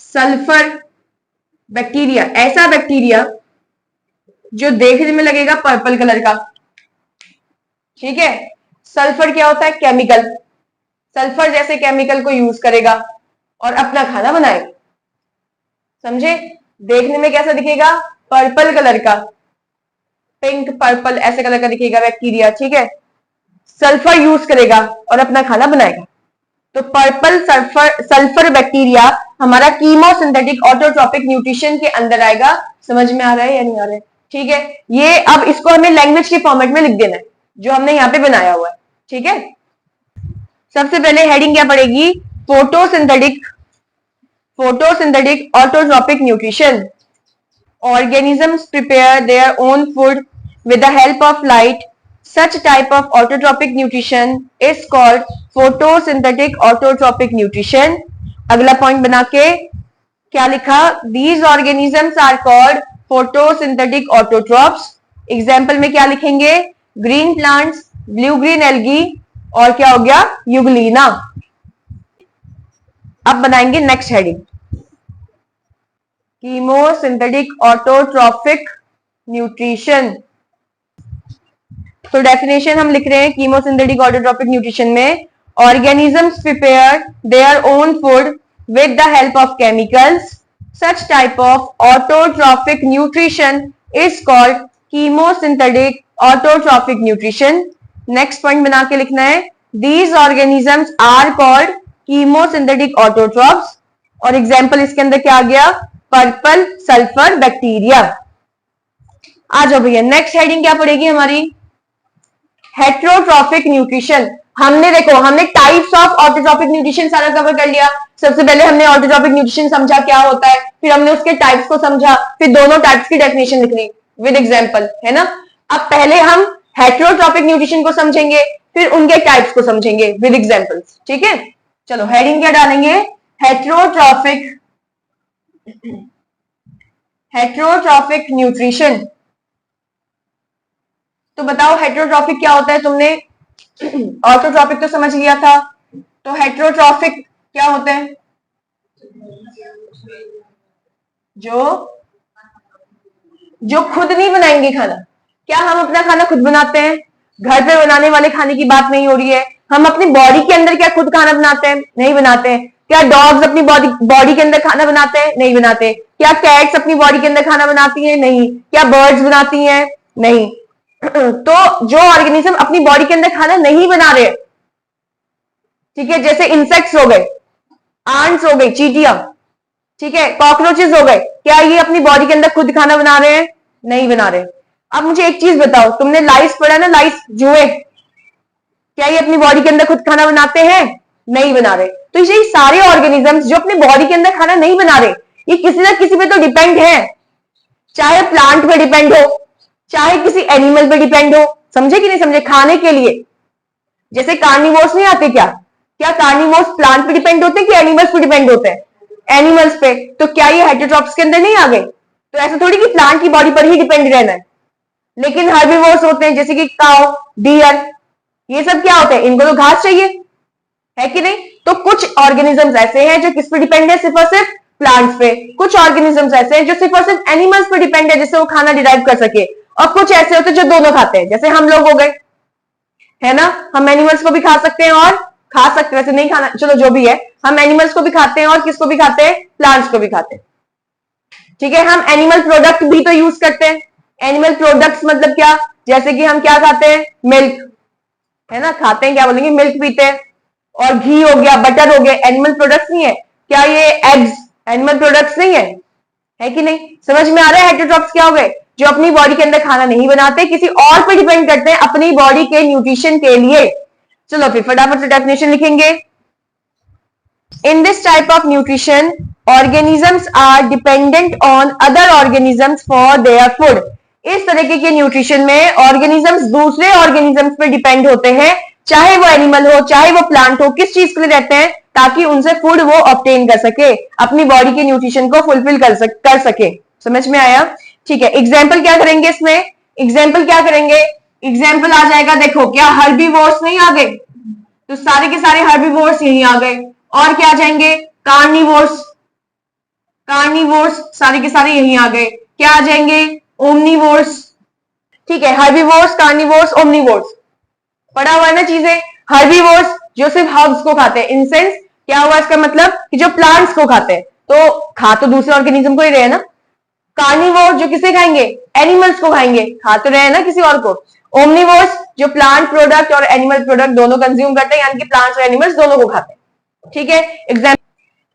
Speaker 3: सल्फर बैक्टीरिया। ऐसा बैक्टीरिया जो देखने में लगेगा पर्पल कलर का, ठीक है। सल्फर क्या होता है? केमिकल। सल्फर जैसे केमिकल को यूज करेगा और अपना खाना बनाएगा। समझे? देखने में कैसा दिखेगा? पर्पल कलर का, पिंक पर्पल ऐसे कलर का दिखेगा बैक्टीरिया, ठीक है। सल्फर यूज करेगा और अपना खाना बनाएगा। तो पर्पल सल्फर बैक्टीरिया हमारा कीमोसिंथेटिक ऑटोट्रॉपिक न्यूट्रिशन के अंदर आएगा। समझ में आ रहा है या नहीं आ रहा है? ठीक है। ये अब इसको हमें लैंग्वेज के फॉर्मेट में लिख देना है, जो हमने यहाँ पे बनाया हुआ है, ठीक है। सबसे पहले हेडिंग क्या पड़ेगी? Photosynthetic autotrophic nutrition. Organisms prepare their own food with the help of light. Such type of autotrophic nutrition is called photosynthetic autotrophic nutrition. अगला पॉइंट बना के क्या लिखा? These organisms are called photosynthetic autotrophs. Example में क्या लिखेंगे? Green plants, blue green algae, और क्या हो गया? यूग्लिना। अब बनाएंगे next heading, chemosynthetic autotrophic nutrition. तो डेफिनेशन हम लिख रहे हैं कीमोसिंथेटिक ऑटोट्रॉफिक न्यूट्रिशन में, organisms prepare their own food with the help of chemicals. Such type of autotrophic nutrition is called chemosynthetic autotrophic nutrition. Next point बना के लिखना है, these organisms are called chemosynthetic autotrophs. और example इसके अंदर क्या आ गया? Purple sulphur bacteria. आ जाओ भैया, नेक्स्ट हेडिंग क्या पड़ेगी हमारी? Heterotrophic nutrition. हमने टाइप्स ऑफ ऑटोट्रॉफिक न्यूट्रिशन सारा कवर कर लिया। सबसे पहले हमने ऑटोट्रॉफिक न्यूट्रिशन समझा क्या होता है, फिर हमने उसके टाइप्स को समझा, फिर दोनों टाइप्स की डेफिनेशन लिख ली विद एग्जांपल, है ना। अब पहले हम हेट्रोट्रॉफिक न्यूट्रिशन को समझेंगे, फिर उनके टाइप्स को समझेंगे विद एग्जांपल्स, ठीक है। चलो हेडिंग क्या डालेंगे? Heterotrophic nutrition. तो बताओ हेट्रोट्रॉफिक क्या होता है? तुमने ऑटोट्रॉफिक तो समझ लिया था, तो हेट्रोट्रॉफिक क्या होते हैं? जो खुद नहीं बनाएंगे खाना। क्या हम अपना खाना खुद बनाते हैं? घर पे बनाने वाले खाने की बात नहीं हो रही है। हम अपनी बॉडी के अंदर क्या खुद खाना बनाते हैं? नहीं बनाते हैं। क्या डॉग्स अपनी बॉडी के अंदर खाना बनाते हैं? नहीं बनाते। क्या कैट्स अपनी बॉडी के अंदर खाना बनाती हैं? नहीं। क्या बर्ड्स बनाती हैं? नहीं। तो जो ऑर्गेनिज्म अपनी बॉडी के अंदर खाना नहीं बना रहे, ठीक है, जैसे इंसेक्ट्स हो गए, आंट्स हो गई, चींटियां, ठीक है, कॉकरोचेस हो गए, क्या ये अपनी बॉडी के अंदर खुद खाना बना रहे हैं? नहीं बना रहे। अब मुझे एक चीज बताओ, तुमने लाइस पढ़ा ना, लाइस, जुए, क्या ये अपनी बॉडी के अंदर खुद खाना बनाते हैं? नहीं बना रहे। तो ये सारे ऑर्गेनिजम्स जो अपनी बॉडी के अंदर खाना नहीं बना रहे, ये किसी ना किसी पे तो डिपेंड है, चाहे प्लांट पे डिपेंड हो, चाहे किसी एनिमल पे डिपेंड हो। समझे कि नहीं समझे? खाने के लिए जैसे कार्निवोर्स नहीं आते, क्या कार्निवोर्स प्लांट पे डिपेंड होते हैं कि एनिमल्स पे डिपेंड होते हैं? एनिमल्स पे। तो क्या ये हेटेरोट्रॉप्स के अंदर नहीं आ गए? तो ऐसा थोड़ी कि प्लांट की बॉडी पर ही डिपेंड रहना है। लेकिन हर्बीवोर्स होते हैं जैसे कि काउ, डियर, ये सब क्या होते हैं? इनको तो घास चाहिए, है कि नहीं। तो कुछ ऑर्गेनिजम्स ऐसे हैं जो किस पे डिपेंड है? सिर्फ और सिर्फ प्लांट्स पे। कुछ ऑर्गेनिजम्स ऐसे हैं जो सिर्फ और सिर्फ एनिमल्स पे डिपेंड है, जिससे वो खाना डिराइव कर सके। और कुछ ऐसे होते हैं जो दोनों खाते हैं, जैसे हम लोग हो गए, है ना। हम एनिमल्स को भी खा सकते हैं और खा सकते, वैसे नहीं खाना, चलो जो भी है, हम एनिमल्स को भी खाते हैं और किसको भी खाते हैं? प्लांट्स को भी खाते हैं, ठीक है। हम एनिमल प्रोडक्ट भी तो यूज करते हैं। एनिमल प्रोडक्ट्स मतलब क्या? जैसे कि हम क्या खाते हैं? मिल्क, है ना, खाते हैं, क्या बोलेंगे? मिल्क पीते हैं। और घी हो गया, बटर हो गया, एनिमल प्रोडक्ट्स नहीं है क्या? ये एग्स एनिमल प्रोडक्ट्स नहीं है कि नहीं? समझ में आ रहा है? हेटेरोट्रॉप्स क्या हो गए? जो अपनी बॉडी के अंदर खाना नहीं बनाते, किसी और पे डिपेंड करते हैं अपनी बॉडी के न्यूट्रिशन के लिए। चलो फिर फटाफट से डेफिनेशन लिखेंगे। In this type of nutrition organisms are dependent on other organisms for their food. इस तरीके के न्यूट्रिशन में ऑर्गेनिजम्स दूसरे ऑर्गेनिजम्स पर डिपेंड होते हैं, चाहे वो एनिमल हो चाहे वो प्लांट हो। किस चीज के लिए रहते हैं? ताकि उनसे फूड वो ऑब्टेन कर सके, अपनी बॉडी के न्यूट्रिशन को फुलफिल कर सके। समझ में आया? ठीक है। एग्जाम्पल क्या करेंगे इसमें? एग्जाम्पल क्या करेंगे? एग्जाम्पल आ जाएगा, देखो, क्या हर्बीवोर्स नहीं आ गए? तो सारे के सारे हर्बीवोर्स यहीं आ गए। और क्या आ जाएंगे? कार्निवोर्स, सारे के सारे यहीं आ गए। क्या आ जाएंगे? ओमनीवोर्स, ठीक है। हर्बीवोर्स, कार्निवोर्स, ओमनीवोर्स, पढ़ा हुआ है ना चीजें। हर्बीवोर्स जो सिर्फ हर्ब्स को खाते हैं, इन सेंस क्या हुआ इसका मतलब कि जो प्लांट्स को खाते हैं, तो खा तो दूसरे ऑर्गेनिज्म को ही रहे ना। कार्निवोर जो किसे खाएंगे? एनिमल्स को खाएंगे, खा तो रहे ना किसी और को। ओमनीवोर्स जो प्लांट प्रोडक्ट और एनिमल प्रोडक्ट दोनों कंज्यूम करते हैं, यानी कि प्लांट्स और एनिमल्स दोनों को खाते हैं, ठीक है। एग्जाम्पल,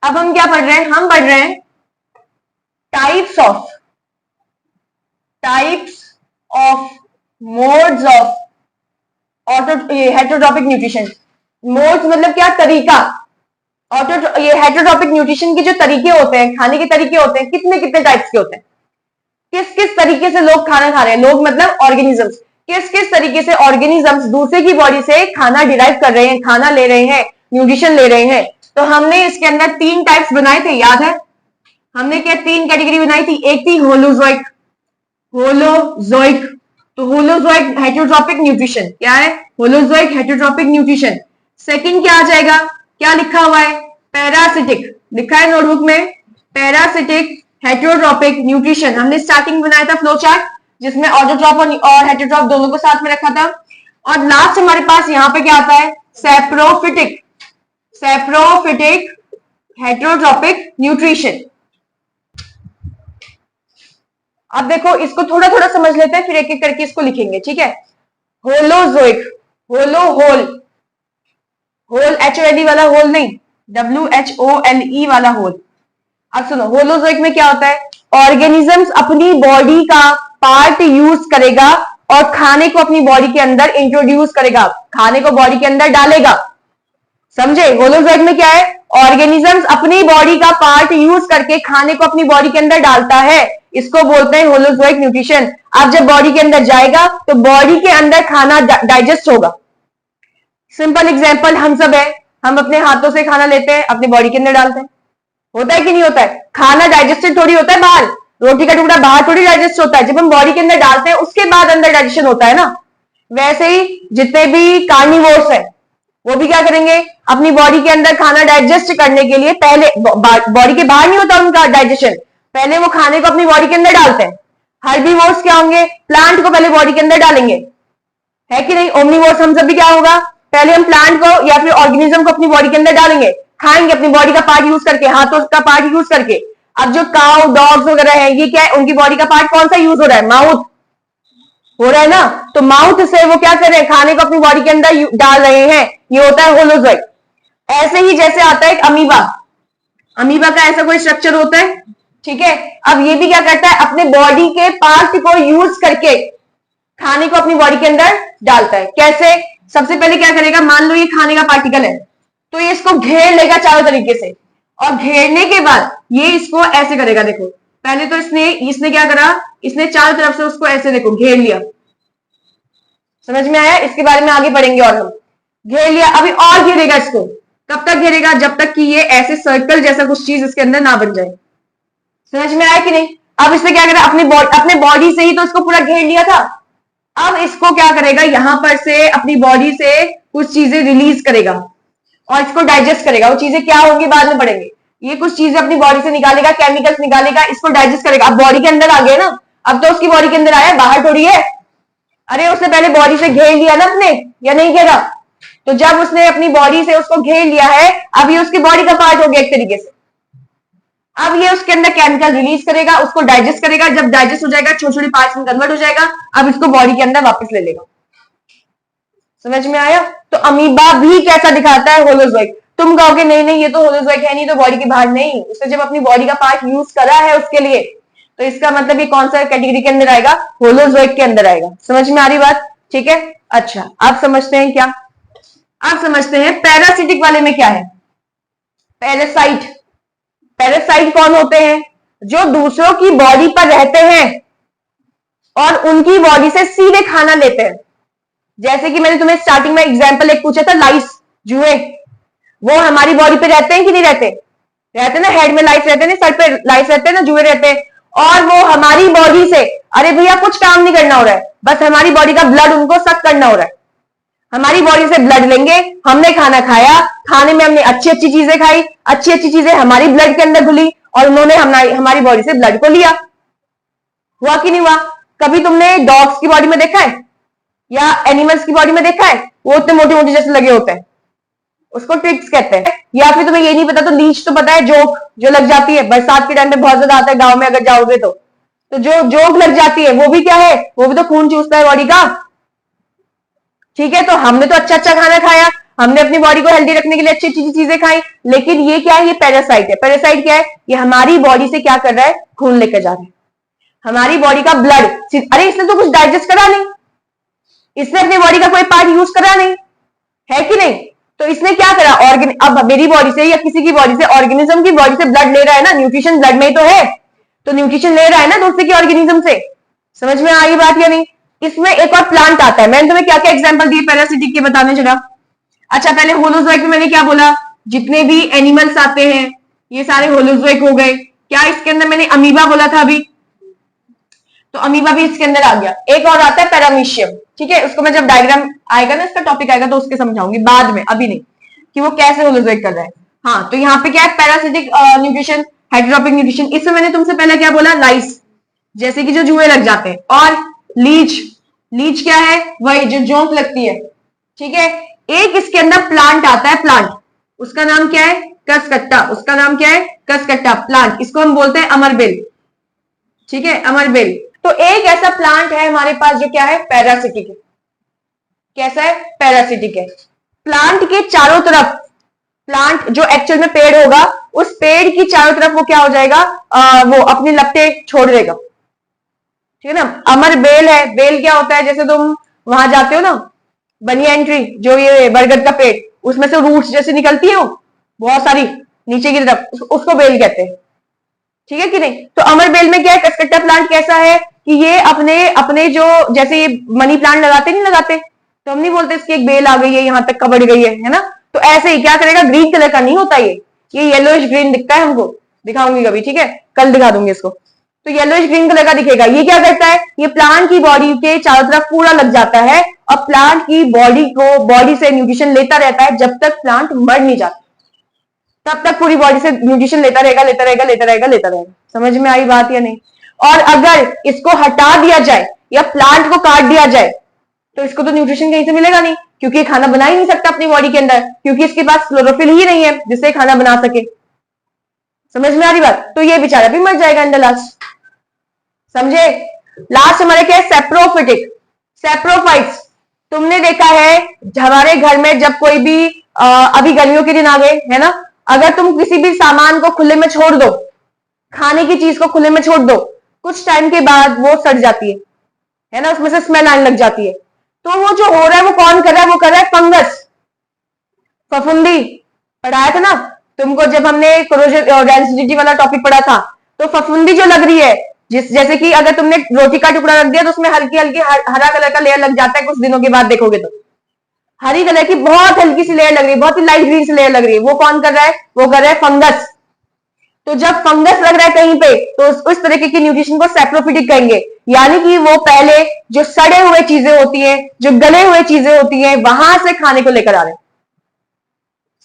Speaker 3: अब हम क्या पढ़ रहे हैं? हम पढ़ रहे हैं types of modes of heterotrophic nutrition. Modes मतलब क्या? तरीका। ये हेटेरोट्रॉपिक न्यूट्रिशन के जो तरीके होते हैं, खाने के तरीके होते हैं, कितने कितने टाइप्स के होते हैं। किस किस तरीके से लोग खाना खा रहे हैं? लोग मतलब ऑर्गेनिजम्स। किस किस तरीके से ऑर्गेनिजम्स दूसरे की बॉडी से खाना डिराइव कर रहे हैं, खाना ले रहे हैं, न्यूट्रिशन ले रहे हैं। तो हमने इसके अंदर 3 टाइप्स बनाए थे, याद है? हमने क्या 3 कैटेगरी बनाई थी? एक थी होलोजोइक, तो होलोजोइक हेटेरोट्रॉपिक न्यूट्रिशन क्या है? Holozoic heterotrophic nutrition. सेकंड क्या आ जाएगा? क्या लिखा हुआ है? पैरासिटिक, लिखा है नोटबुक में, पैरासिटिक हेटेरोट्रॉपिक न्यूट्रिशन। हमने स्टार्टिंग बनाया था फ्लो चार्ट, जिसमें ऑटोट्रॉप और हेटेरोट्रॉप दोनों को साथ में रखा था। और लास्ट हमारे पास यहाँ पे क्या आता है? Saprophytic heterotrophic nutrition. अब देखो, इसको थोड़ा थोड़ा समझ लेते हैं, फिर एक एक करके इसको लिखेंगे, ठीक है। होलोजोइक, होल HOLE वाला होल नहीं, WHOLE वाला होल। अब सुनो, होलोजोइक में क्या होता है? ऑर्गेनिजम्स अपनी बॉडी का पार्ट यूज करेगा और खाने को अपनी बॉडी के अंदर इंट्रोड्यूस करेगा, खाने को बॉडी के अंदर डालेगा। समझे? होलोजोइक में क्या है? ऑर्गेनिजम्स अपनी बॉडी का पार्ट यूज करके खाने को अपनी बॉडी के अंदर डालता है, इसको बोलते हैं होलोजोइक न्यूट्रिशन। अब जब बॉडी के अंदर जाएगा तो बॉडी के अंदर खाना डाइजेस्ट होगा। सिंपल एग्जांपल हम सब है, हम अपने हाथों से खाना लेते हैं, अपनी बॉडी के अंदर डालते हैं, होता है कि नहीं होता है? खाना डाइजेस्टेड थोड़ी होता है बाहर, रोटी का टुकड़ा बाहर थोड़ी डाइजेस्ट होता है, जब हम बॉडी के अंदर डालते हैं उसके बाद अंदर डाइजेशन होता है ना। वैसे ही जितने भी कार्निवोर्स है वो भी क्या करेंगे, अपनी बॉडी के अंदर खाना डाइजेस्ट करने के लिए पहले बॉडी के बाहर नहीं होता उनका डाइजेशन, पहले वो खाने को अपनी बॉडी के अंदर डालते हैं। हर्बीवोर्स क्या होंगे, प्लांट को पहले बॉडी के अंदर डालेंगे, है कि नहीं? ओमनीवोर्स हम सब भी क्या होगा, पहले हम प्लांट को या फिर ऑर्गेनिज्म को अपनी बॉडी के अंदर डालेंगे, खाएंगे अपनी बॉडी का पार्ट यूज करके, हाथों का पार्ट यूज करके। अब जो काउ डॉग्स वगैरह है ये क्या है, उनकी बॉडी का पार्ट कौन सा यूज हो रहा है? माउथ हो रहा है ना, तो माउथ से वो क्या कर रहे हैं, खाने को अपनी बॉडी के अंदर डाल रहे हैं, ये होता है होलोजोइक। ऐसे ही जैसे आता है एक अमीबा, अमीबा का ऐसा कोई स्ट्रक्चर होता है, ठीक है। अब ये भी क्या करता है, अपने बॉडी के पार्ट को यूज करके खाने को अपनी बॉडी के अंदर डालता है। कैसे? सबसे पहले क्या करेगा, मान लो ये खाने का पार्टिकल है तो ये इसको घेर लेगा चारों तरीके से, और घेरने के बाद ये इसको ऐसे करेगा। देखो पहले तो इसने क्या करा, इसने चारों तरफ से उसको ऐसे देखो घेर लिया, समझ में आया? इसके बारे में आगे पढ़ेंगे और हम। घेर लिया, अभी और घेरेगा इसको, कब तक घेरेगा, जब तक कि ये ऐसे सर्कल जैसा कुछ चीज इसके अंदर ना बन जाए। समझ में आया कि नहीं? अब इसने क्या करा, अपने बॉडी से ही तो इसको पूरा घेर लिया था, अब इसको क्या करेगा, यहां पर से अपनी बॉडी से कुछ चीजें रिलीज करेगा और इसको डाइजेस्ट करेगा। वो चीजें क्या होंगी बाद में पढ़ेंगे। ये कुछ चीजें अपनी बॉडी से निकालेगा, केमिकल्स निकालेगा, इसको डाइजेस्ट करेगा। अब बॉडी के अंदर आ गए ना, अब तो उसकी बॉडी के अंदर आया, बाहर थोड़ी है। अरे उसने पहले बॉडी से घेर लिया ना अपने, या नहीं घेरा? तो जब उसने अपनी बॉडी से उसको घेर लिया है, अब ये उसकी बॉडी का पार्ट हो गया एक तरीके से। अब ये उसके अंदर केमिकल रिलीज करेगा, उसको डाइजेस्ट करेगा, जब डाइजेस्ट हो जाएगा छोटी छोटी पार्ट्स में कन्वर्ट हो जाएगा, अब इसको बॉडी के अंदर वापस ले लेगा। समझ में आया? तो अमीबा भी कैसा दिखाता है, होलोजोइक। तुम कहोगे नहीं नहीं ये तो होलोजोइक है नहीं, तो बॉडी के बाहर नहीं, उसने जब अपनी बॉडी का पार्ट यूज करा है उसके लिए, तो इसका मतलब ये कौन सा कैटेगरी के अंदर आएगा, होलोजोइक के अंदर आएगा। समझ में आ रही बात? ठीक है, अच्छा आप समझते हैं क्या? आप समझते हैं पैरासिटिक वाले में क्या है, पैरासाइट। पैरासाइट कौन होते हैं, जो दूसरों की बॉडी पर रहते हैं और उनकी बॉडी से सीधे खाना लेते हैं। जैसे कि मैंने तुम्हें स्टार्टिंग में एग्जांपल एक पूछा था, लाइस, जुए, वो हमारी बॉडी पे रहते हैं कि नहीं रहते? रहते ना, हेड में लाइस रहते हैं, सर पे लाइस रहते हैं ना, जुए रहते हैं। और वो हमारी बॉडी से, अरे भैया कुछ काम नहीं करना हो रहा है, बस हमारी बॉडी का ब्लड उनको सक करना हो रहा है। हमारी बॉडी से ब्लड लेंगे, हमने खाना खाया, खाने में हमने अच्छी अच्छी चीजें खाई, अच्छी अच्छी चीजें हमारी ब्लड के अंदर घुली और उन्होंने हमारी बॉडी से ब्लड को लिया। हुआ कि नहीं हुआ? कभी तुमने डॉग्स की बॉडी में देखा है या एनिमल्स की बॉडी में देखा है? वो इतने मोटे मोटे जैसे लगे होते हैं, उसको ट्रिक्स कहते हैं। या फिर तुम्हें ये नहीं पता तो लीच तो पता है, जोक जो लग जाती है, बरसात के टाइम पे बहुत ज्यादा आता है गांव में अगर जाओगे तो जो जोक लग जाती है वो भी क्या है, वो भी तो खून चूसता है बॉडी का। ठीक है, तो हमने तो अच्छा अच्छा खाना खाया, हमने अपनी बॉडी को हेल्दी रखने के लिए अच्छी अच्छी चीजें खाई, लेकिन ये क्या है, ये पैरासाइट है। पैरासाइट क्या है, ये हमारी बॉडी से क्या कर रहा है, खून लेकर जा रहा है, हमारी बॉडी का ब्लड। अरे इसने तो कुछ डाइजेस्ट करा नहीं, इसने अपनी बॉडी का कोई पार्ट यूज करा नहीं, है कि नहीं? तो इसने क्या करा, अब मेरी बॉडी से या किसी की बॉडी से, ऑर्गेनिज्म की बॉडी से ब्लड ले रहा है ना, न्यूट्रिशन ब्लड में ही तो है, तो न्यूट्रिशन ले रहा है ना दूसरे की ऑर्गेनिज्म से। समझ में आई बात या नहीं? इसमें एक और प्लांट आता है, मैंने तुम्हें क्या क्या एग्जांपल दिए पैरासिटिक के बताने चला। अच्छा पहले होलोजोइक में मैंने क्या बोला, जितने भी एनिमल्स आते हैं ये सारे होलोजोइक हो गए। क्या इसके अंदर मैंने अमीबा बोला था अभी, तो अमीबा भी इसके अंदर आ गया। एक और आता है पैरामीशियम, ठीक है, उसको मैं जब डायग्राम आएगा ना, इसका टॉपिक आएगा तो उसके समझाऊंगी बाद में, अभी नहीं, कि वो कैसे होलोजोइक कर रहा है। हाँ, तो यहाँ पे क्या है, पैरासिटिक न्यूट्रिशन, हेटेरोट्रॉपिक न्यूट्रिशन। इसमें मैंने तुमसे पहले क्या बोला, लाइस, जैसे कि जो जुए लग जाते हैं, और लीच, लीच क्या है, वही जो जोंक लगती है। ठीक है, एक इसके अंदर प्लांट आता है, प्लांट, उसका नाम क्या है, कसकट्टा, उसका नाम क्या है, कसकट्टा प्लांट, इसको हम बोलते हैं अमरबेल। ठीक है, अमरबेल। तो एक ऐसा प्लांट है हमारे पास जो क्या है, पैरासिटिक है। कैसा है, पैरासिटिक है। प्लांट के चारों तरफ, प्लांट जो एक्चुअल में पेड़ होगा, उस पेड़ की चारों तरफ वो क्या हो जाएगा, वो अपनी लपटें छोड़ देगा। ठीक है ना। अमर बेल है, बेल क्या होता है, जैसे तुम वहां जाते हो ना बनियान ट्री, जो ये बरगद का पेड़, उसमें से रूट्स जैसे निकलती है वो बहुत सारी नीचे की तरफ, उसको बेल कहते हैं, ठीक है कि नहीं। तो अमर बेल में क्या है, कसकट्टा प्लांट कैसा है कि ये अपने अपने जो, जैसे ये मनी प्लांट लगाते नहीं लगाते, तो हम नहीं बोलते इसकी एक बेल आ गई है यहां तक कबड़ गई है ना। तो ऐसे ही क्या करेगा, ग्रीन कलर का नहीं होता ये येलोइश ग्रीन दिखता है हमको, दिखाऊंगी कभी, ठीक है, कल दिखा दूंगी इसको। तो येलोइश ग्रीन कलर का दिखेगा। ये क्या करता है, ये प्लांट की बॉडी के चारों तरफ पूरा लग जाता है और प्लांट की बॉडी से न्यूट्रिशन लेता रहता है जब तक प्लांट मर नहीं जाता, तब तक पूरी बॉडी से न्यूट्रिशन लेता रहेगा लेता रहेगा लेता रहेगा लेता रहेगा। समझ में आई बात या नहीं। और अगर इसको हटा दिया जाए या प्लांट को काट दिया जाए तो इसको तो न्यूट्रिशन कहीं से मिलेगा नहीं, क्योंकि ये खाना बना ही नहीं सकता अपनी बॉडी के अंदर, क्योंकि इसके पास क्लोरोफिल ही नहीं है जिससे खाना बना सके। समझ में आ रही बात। तो ये बेचारा भी मर जाएगा इन द लास्ट, समझे। लास्ट हमारे क्या है, सेप्रोफिटिक, सेप्रोफाइट्स। तुमने देखा है हमारे घर में जब कोई भी अभी गर्मियों के दिन आ गए है ना, अगर तुम किसी भी सामान को खुले में छोड़ दो, खाने की चीज को खुले में छोड़ दो, कुछ टाइम के बाद वो सड़ जाती है ना, उसमें से स्मेल आने लग जाती है। तो वो जो हो रहा है वो कौन कर रहा है, वो कर रहा है फंगस, फफूंदी। पढ़ाया था ना तुमको जब हमने डेंसिटी वाला टॉपिक पढ़ा था। तो फफूंदी जो लग रही है, जैसे कि अगर तुमने रोटी का टुकड़ा रख दिया तो उसमें हल्की हल्की हरा कलर का लेयर लग जाता है, कुछ दिनों के बाद देखोगे तो हरी कलर की बहुत हल्की सी लेयर लग रही है, बहुत ही लाइट ग्रीन सी लेयर लग रही है। वो कौन कर रहा है, वो कर रहा है फंगस। तो जब फंगस लग रहा है कहीं पे तो उस तरीके की न्यूट्रिशन को सेप्रोफिटिक कहेंगे, यानी कि वो पहले जो सड़े हुए चीजें होती हैं, जो गले हुए चीजें होती हैं, वहां से खाने को लेकर आ रहे हैं।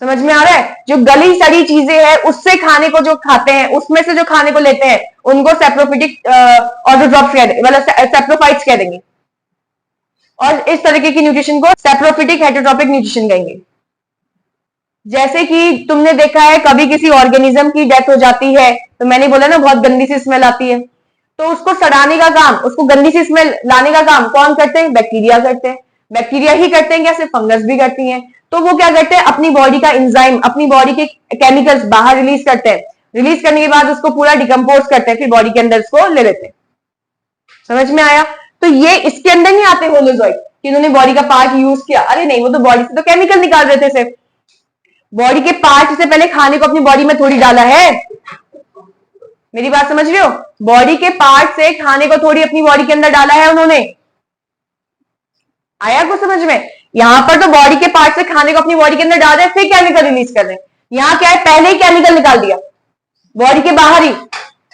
Speaker 3: समझ में आ रहा है। जो गली सड़ी चीजें हैं उससे खाने को जो खाते हैं, उसमें से जो खाने को लेते हैं उनको सेप्रोफिटिक ऑटोट्रॉप्स कह देंगे, मतलब सेप्रोफाइट्स कह देंगे। और इस तरीके की न्यूट्रिशन को सेप्रोफिटिक हेटेरोट्रॉपिक न्यूट्रिशन कहेंगे। जैसे कि तुमने देखा है कभी किसी ऑर्गेनिज्म की डेथ हो जाती है तो मैंने बोला ना बहुत गंदी सी स्मेल आती है, तो उसको सड़ाने का काम, उसको गंदी सी स्मेल लाने का काम कौन करते हैं, बैक्टीरिया करते हैं। बैक्टीरिया ही करते हैं क्या, सिर्फ फंगस भी करती हैं। तो वो क्या करते हैं, अपनी बॉडी का एंजाइम, अपनी बॉडी के केमिकल्स बाहर रिलीज करते हैं, रिलीज करने के बाद उसको पूरा डिकम्पोज करते हैं, फिर बॉडी के अंदर इसको ले लेते हैं। समझ में आया। तो ये इसके अंदर नहीं आते होलोजोइड कि इन्होंने बॉडी का पार्ट यूज किया, अरे नहीं, वो तो बॉडी से तो केमिकल निकाल रहे थे सिर्फ। बॉडी के पार्ट से पहले खाने को अपनी बॉडी में थोड़ी डाला है, मेरी बात समझ रहे हो। बॉडी के पार्ट से खाने को थोड़ी अपनी बॉडी के अंदर डाला है उन्होंने, आया कुछ समझ में। यहां पर तो बॉडी के पार्ट से खाने को अपनी बॉडी के अंदर डाल रहे हैं, फिर केमिकल रिलीज कर रहे हैं। यहां क्या है, पहले ही केमिकल निकाल दिया बॉडी के बाहर ही,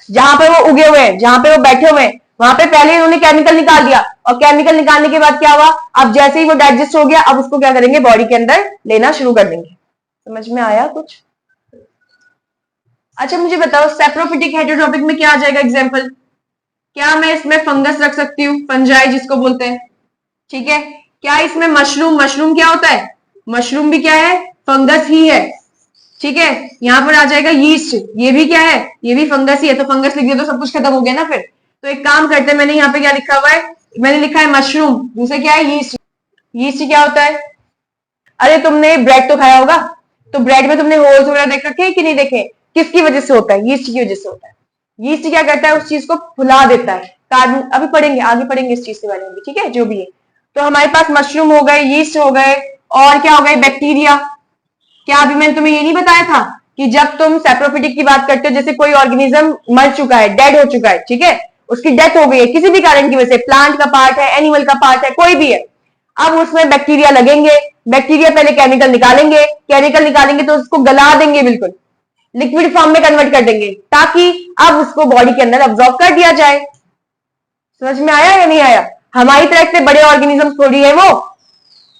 Speaker 3: जहां पे वो उगे हुए हैं, जहां पे वो बैठे हुए हैं, वहां पे पहले ही उन्होंने केमिकल निकाल दिया। और केमिकल निकालने के बाद क्या हुआ, अब जैसे ही वो डाइजेस्ट हो गया, अब उसको क्या करेंगे, बॉडी के अंदर लेना शुरू कर देंगे। समझ में आया कुछ। अच्छा मुझे बताओ सेप्रोफिटिक हेटेरोट्रॉपिक में क्या आ जाएगा एग्जांपल, क्या मैं इसमें फंगस रख सकती हूँ, फंजाई जिसको बोलते हैं, ठीक है। क्या इसमें मशरूम, मशरूम क्या होता है, मशरूम भी क्या है, फंगस ही है, ठीक है। यहां पर आ जाएगा यीस्ट, ये भी क्या है, ये भी फंगस ही है। तो फंगस लिख दिया तो सब कुछ खत्म हो गया ना फिर। तो एक काम करते हैं, मैंने यहाँ पे क्या लिखा हुआ है, मैंने लिखा है मशरूम, दूसरे क्या है यीस्ट। यीस्ट क्या होता है, अरे तुमने ब्रेड तो खाया होगा, तो ब्रेड में तुमने होल्स वगैरह देख रखे कि नहीं देखे, किसकी वजह से होता है, यीस्ट की वजह से होता है। यीस्ट क्या करता है, उस चीज को फुला देता है, कार्बन, अभी पढ़ेंगे, आगे पढ़ेंगे इस चीज के बारे में भी, ठीक है, जो भी है। तो हमारे पास मशरूम हो गए, यीस्ट हो गए, और क्या हो गए, बैक्टीरिया। क्या अभी मैंने तुम्हें ये नहीं बताया था कि जब तुम सेप्रोफिटिक की बात करते हो, जैसे कोई ऑर्गेनिज्म मर चुका है, डेड हो चुका है, ठीक है, उसकी डेथ हो गई है किसी भी कारण की वजह से, प्लांट का पार्ट है, एनिमल का पार्ट है, कोई भी है, अब उसमें बैक्टीरिया लगेंगे। बैक्टीरिया पहले केमिकल निकालेंगे, केमिकल निकालेंगे तो उसको गला देंगे, बिल्कुल लिक्विड फॉर्म में कन्वर्ट कर देंगे, ताकि अब उसको बॉडी के अंदर अब्सॉर्ब कर दिया जाए। समझ में आया या नहीं आया। हमारी तरह से बड़े ऑर्गेनिज्म थोड़ी है वो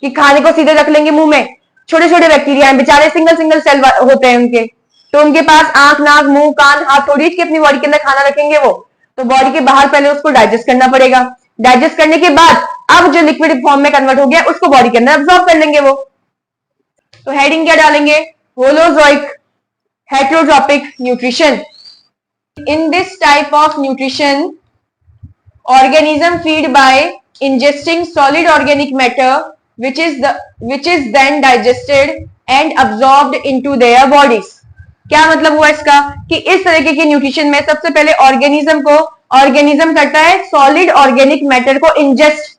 Speaker 3: कि खाने को सीधे रख लेंगे मुंह में। छोटे छोटे बैक्टीरिया हैं बेचारे, सिंगल सिंगल सेल होते हैं उनके, तो उनके पास आंख, नाक, मुंह, कान, हाथ थोड़ी के अपनी बॉडी के अंदर खाना रखेंगे वो। तो बॉडी के बाहर पहले उसको डाइजेस्ट करना पड़ेगा, डाइजेस्ट करने के बाद अब जो लिक्विड फॉर्म में कन्वर्ट हो गया उसको बॉडी के अंदर अब्सॉर्ब कर लेंगे वो। तो हेडिंग क्या डालेंगे, holozoic heterotrophic nutrition. In this type of nutrition organism feed by ingesting solid organic matter which is then digested and absorbed into their bodies। क्या मतलब हुआ इसका कि इस तरीके के न्यूट्रिशन में सबसे पहले ऑर्गेनिज्म को ऑर्गेनिज्म करता है सॉलिड ऑर्गेनिक मैटर को इंजेस्ट।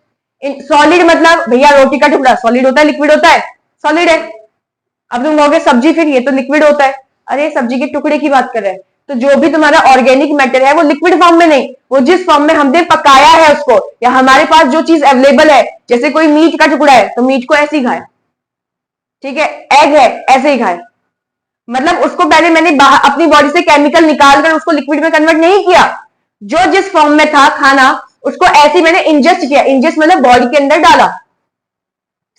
Speaker 3: सॉलिड मतलब भैया रोटी का टुकड़ा सॉलिड होता है लिक्विड होता है? सॉलिड है। अब तुम कहोगे सब्जी, फिर ये तो लिक्विड होता है। अरे सब्जी के टुकड़े की बात कर रहे हैं। तो जो भी तुम्हारा ऑर्गेनिक मैटर है वो लिक्विड फॉर्म में नहीं, वो जिस फॉर्म में हमने पकाया है उसको, या हमारे पास जो चीज अवेलेबल है, जैसे कोई मीट का टुकड़ा है तो मीट को ऐसे ही खाए, ठीक है, एग है ऐसे ही खाए, मतलब उसको पहले मैंने बाहर अपनी बॉडी से केमिकल निकाल कर उसको लिक्विड में कन्वर्ट नहीं किया, जो जिस फॉर्म में था खाना उसको ऐसे ही मैंने इंजेस्ट किया। इंजेस्ट मतलब बॉडी के अंदर डाला,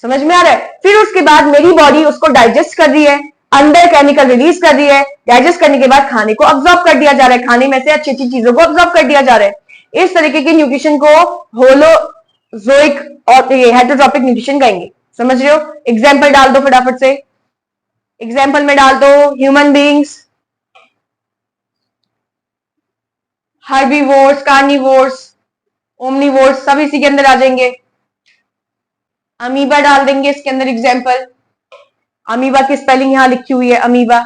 Speaker 3: समझ में आ रहा है? फिर उसके बाद मेरी बॉडी उसको डाइजेस्ट कर रही है, अंदर केमिकल रिलीज कर रही है, डाइजेस्ट करने के बाद खाने को अब्सॉर्ब कर दिया जा रहा है, खाने में से अच्छी अच्छी चीजों को अब्सॉर्ब कर दिया जा रहा है। इस तरीके की न्यूट्रिशन को होलोजोइक और हेटेरोट्रॉपिक न्यूट्रिशन कहेंगे। समझ रहे हो? एग्जाम्पल डाल दो फटाफट से, एग्जाम्पल में डाल दो human beings, herbivores, carnivores, omnivores, सब इसी के अंदर आ जाएंगे। अमीबा डाल देंगे इसके अंदर एग्जाम्पल। अमीबा की स्पेलिंग यहां लिखी हुई है, अमीबा,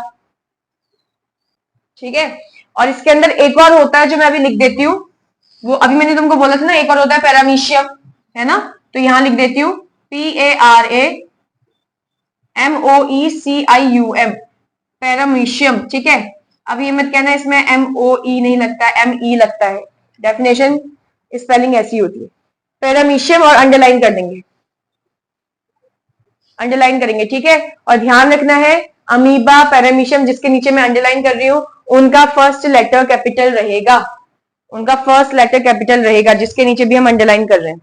Speaker 3: ठीक है। और इसके अंदर एक और होता है जो मैं अभी लिख देती हूँ, वो अभी मैंने तुमको बोला था ना, एक और होता है पैरामीशियम, है ना? तो यहां लिख देती हूँ PARAMOECIUM, पैरामीशियम, ठीक है। अब ये मत कहना इसमें MOE नहीं लगता, ME लगता है। डेफिनेशन स्पेलिंग ऐसी होती है। पैरामीशियम और अंडरलाइन कर देंगे, अंडरलाइन करेंगे, ठीक है। और ध्यान रखना है अमीबा, पैरामीशियम जिसके नीचे मैं अंडरलाइन कर रही हूं, उनका फर्स्ट लेटर कैपिटल रहेगा, उनका फर्स्ट लेटर कैपिटल रहेगा, जिसके नीचे भी हम अंडरलाइन कर रहे हैं।